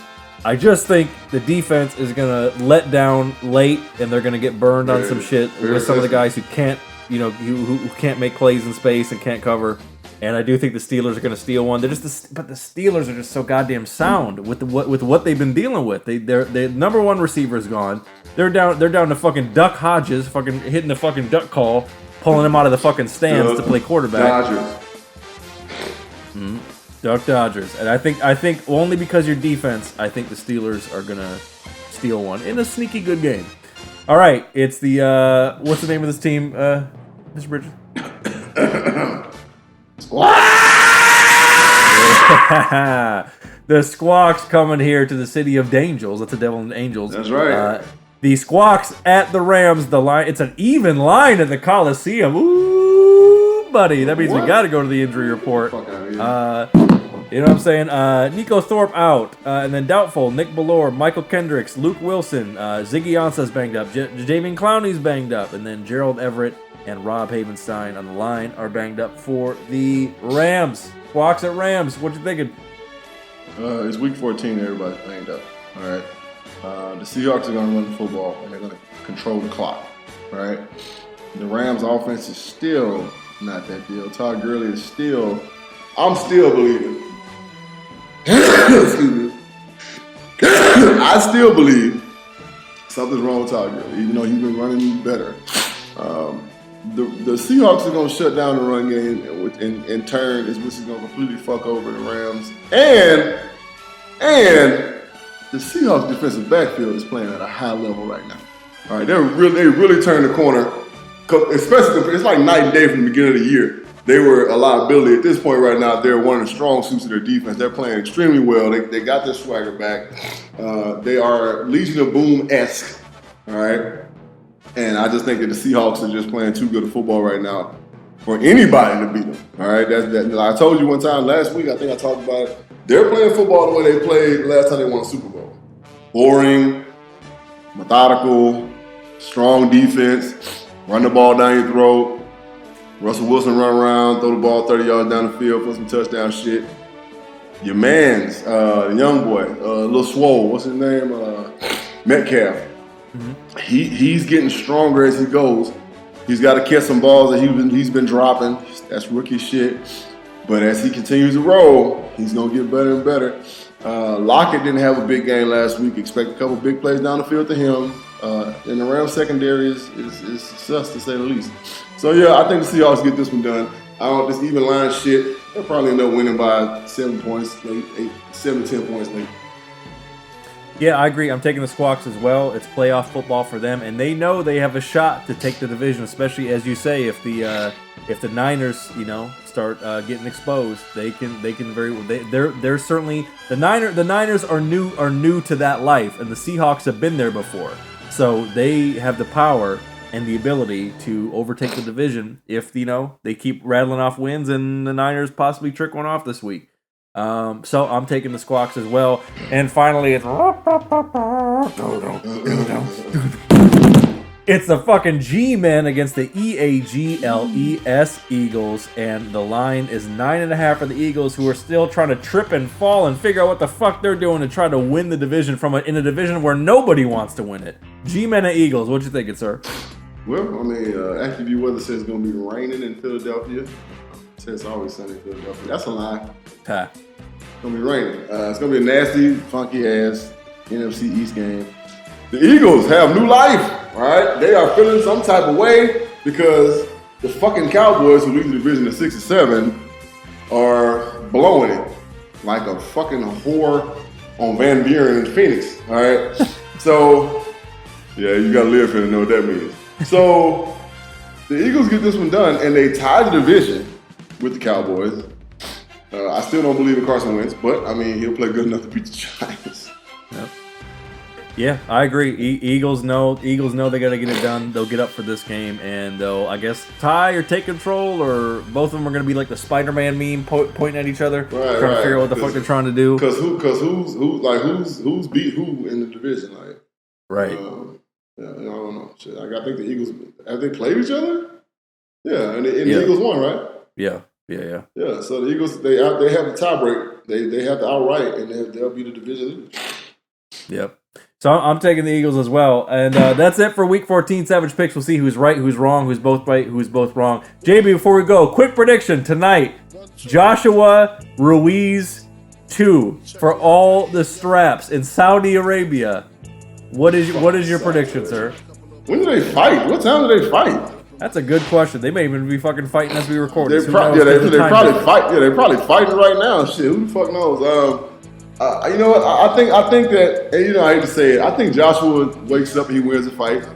I just think the defense is going to let down late, and they're going to get burned on some shit with some of the guys who can't, who can't make plays in space and can't cover. And I do think the Steelers are going to steal one. But the Steelers are just so goddamn sound with what they've been dealing with. Their number one receiver is gone. They're down to fucking Duck Hodges, fucking hitting the fucking duck call, pulling him out of the fucking stands to play quarterback. Dodgers. Duck Dodgers. And I think only because your defense, I think the Steelers are going to steal one in a sneaky good game. All right, it's the what's the name of this team, Mr. Bridges? The Squawks coming here to the city of Dangels. That's the Devil and Angels. That's right. The Squawks at the Rams. The line. It's an even line at the Coliseum. Ooh, buddy. That means we got to go to the injury report. You know what I'm saying? Nico Thorpe out, and then doubtful. Nick Ballore, Michael Kendricks, Luke Wilson, Ziggy Ansah's banged up, Jadeveon Clowney's banged up, and then Gerald Everett and Rob Havenstein on the line are banged up for the Rams. Squawks at Rams. What you thinking? It's week 14. Everybody's banged up. All right. The Seahawks are going to run the football, and they're going to control the clock, right? The Rams' offense is still not that deal. Todd Gurley is still, I'm still believing. Excuse me. I still believe something's wrong with Todd Gurley, even though he's been running better. The Seahawks are going to shut down the run game, and in turn, which is going to completely fuck over the Rams. And the Seahawks defensive backfield is playing at a high level right now. All right, they really turned the corner. Especially, it's like night and day from the beginning of the year. They were a liability. At this point right now, they're one of the strong suits of their defense. They're playing extremely well. They got their swagger back. They are Legion of Boom-esque, all right? And I just think that the Seahawks are just playing too good of football right now for anybody to beat them, all right? I told you one time last week, I think I talked about it. They're playing football the way they played last time they won a Super Bowl. Boring, methodical, strong defense, run the ball down your throat. Russell Wilson run around, throw the ball 30 yards down the field, put some touchdown shit. Your man's, the young boy, little swole, what's his name? Metcalf. Mm-hmm. He's getting stronger as he goes. He's got to catch some balls that he's been dropping. That's rookie shit. But as he continues to roll, he's going to get better and better. Lockett didn't have a big game last week. Expect a couple big plays down the field to him. And the Rams secondary is sus, to say the least. So, yeah, I think the Seahawks get this one done. This even line shit, they'll probably end up winning by 7 points late, 7 to 10 points late. Yeah, I agree. I'm taking the Squawks as well. It's playoff football for them, and they know they have a shot to take the division, especially, as you say, if the Niners, start getting exposed, they can they're certainly the Niners are new to that life, and the Seahawks have been there before, so they have the power and the ability to overtake the division if they keep rattling off wins and the Niners possibly trick one off this week. So I'm taking the Squawks as well. And finally, it's the fucking G-Men against the EAGLES Eagles, and the line is 9.5 for the Eagles, who are still trying to trip and fall and figure out what the fuck they're doing to try to win the division in a division where nobody wants to win it. G-Men and Eagles, what you thinking, sir? Well, I mean, AccuView Weather says it's going to be raining in Philadelphia. It says it's always sunny in Philadelphia. That's a lie. Ha. It's going to be raining. It's going to be a nasty, funky-ass NFC East game. The Eagles have new life, right? They are feeling some type of way because the fucking Cowboys, who lead the division at 6-7, are blowing it like a fucking whore on Van Buren in Phoenix, all right? So, yeah, you got to live here to know what that means. So, the Eagles get this one done, and they tie the division with the Cowboys. I still don't believe in Carson Wentz, but, I mean, he'll play good enough to beat the Giants. Yep. Yeah, I agree. Eagles know they got to get it done. They'll get up for this game, and they'll, I guess, tie or take control, or both of them are going to be like the Spider-Man meme, pointing at each other, trying to figure out what the fuck they're trying to do. Because who's beat who in the division, like, right? Yeah, I don't know. Shit, I think the Eagles have they played each other? Yeah, and the Eagles won, right? Yeah. Yeah, so the Eagles they have the tiebreak. They have the outright, and they'll be the division leaders. Yep. So I'm taking the Eagles as well. And that's it for Week 14 Savage Picks. We'll see who's right, who's wrong, who's both right, who's both wrong. JB, before we go, quick prediction tonight. Joshua Ruiz 2 for all the straps in Saudi Arabia. What is your prediction, sir? When do they fight? What time do they fight? That's a good question. They may even be fucking fighting as we record. They're probably fight. Yeah, they're probably fighting right now. Shit, who the fuck knows? You know what? I think that, and I hate to say it, I think Joshua wakes up and he wins a fight.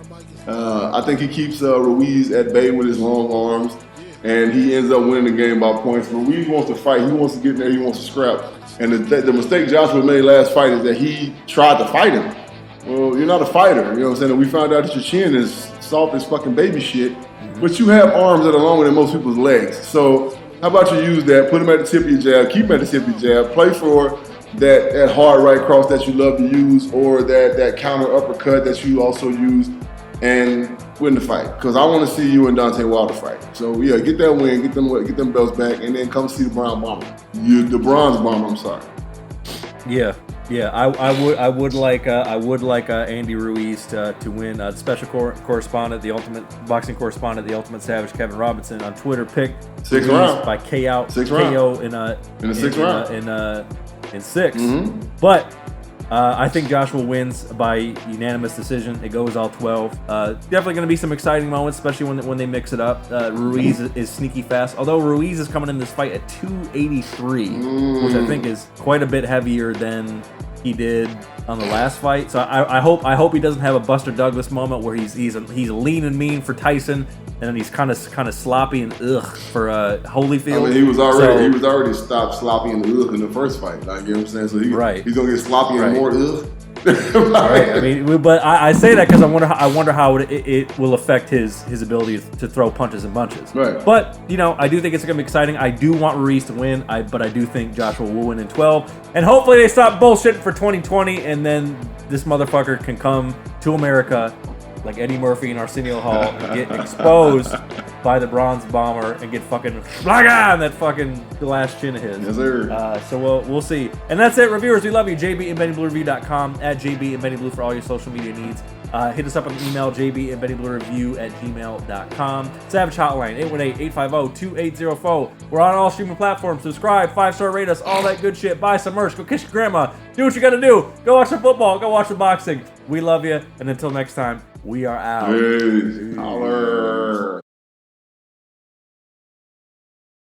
I think he keeps Ruiz at bay with his long arms, and he ends up winning the game by points. Ruiz wants to fight. He wants to get in there. He wants to scrap. And the mistake Joshua made last fight is that he tried to fight him. Well, you're not a fighter. You know what I'm saying? And we found out that your chin is soft as fucking baby shit, but you have arms that are longer than most people's legs. So how about you use that, put him at the tip of your jab, keep him at the tip of your jab, play for that hard right cross that you love to use, or that counter uppercut that you also use, and win the fight. Because I want to see you and Deontay Wilder fight. So yeah, get that win, get them belts back, and then come see the Bronze Bomber. The Bronze Bomber, I'm sorry. Yeah. Yeah, I would like Andy Ruiz to win. Special correspondent, the ultimate boxing correspondent, the ultimate savage, Kevin Robinson on Twitter picked Sixth Ruiz round by KO in the sixth round in 6. Mm-hmm. But I think Joshua wins by unanimous decision. It goes all 12. Definitely going to be some exciting moments, especially when they mix it up. Ruiz is sneaky fast. Although Ruiz is coming in this fight at 283, which I think is quite a bit heavier than he did on the last fight. So I hope he doesn't have a Buster Douglas moment where he's lean and mean for Tyson, and then he's kind of sloppy and for Holyfield. I mean, he was already stopped sloppy and in the first fight. Like, you know what I'm saying? So he's gonna get sloppy and more Right. I mean, but I say that because I wonder how it will affect his ability to throw punches and bunches. Right. But I do think it's gonna be exciting. I do want Ruiz to win. But I do think Joshua will win in 12. And hopefully they stop bullshitting for 2020, and then this motherfucker can come to America like Eddie Murphy in Arsenio Hall and get exposed by the Bronze Bomber and get fucking on that fucking glass chin of his. Yes, sir. So we'll see. And that's it, reviewers. We love you. JB@BennyBlueReview.com, at JB&BennyBlue for all your social media needs. Hit us up on the email, JB&BennyBlueReview@gmail.com. Savage Hotline, 818-850-2804. We're on all streaming platforms. Subscribe, 5-star rate us, all that good shit. Buy some merch. Go kiss your grandma. Do what you gotta do. Go watch the football. Go watch the boxing. We love you. And until next time, we are out. Peace. Holler.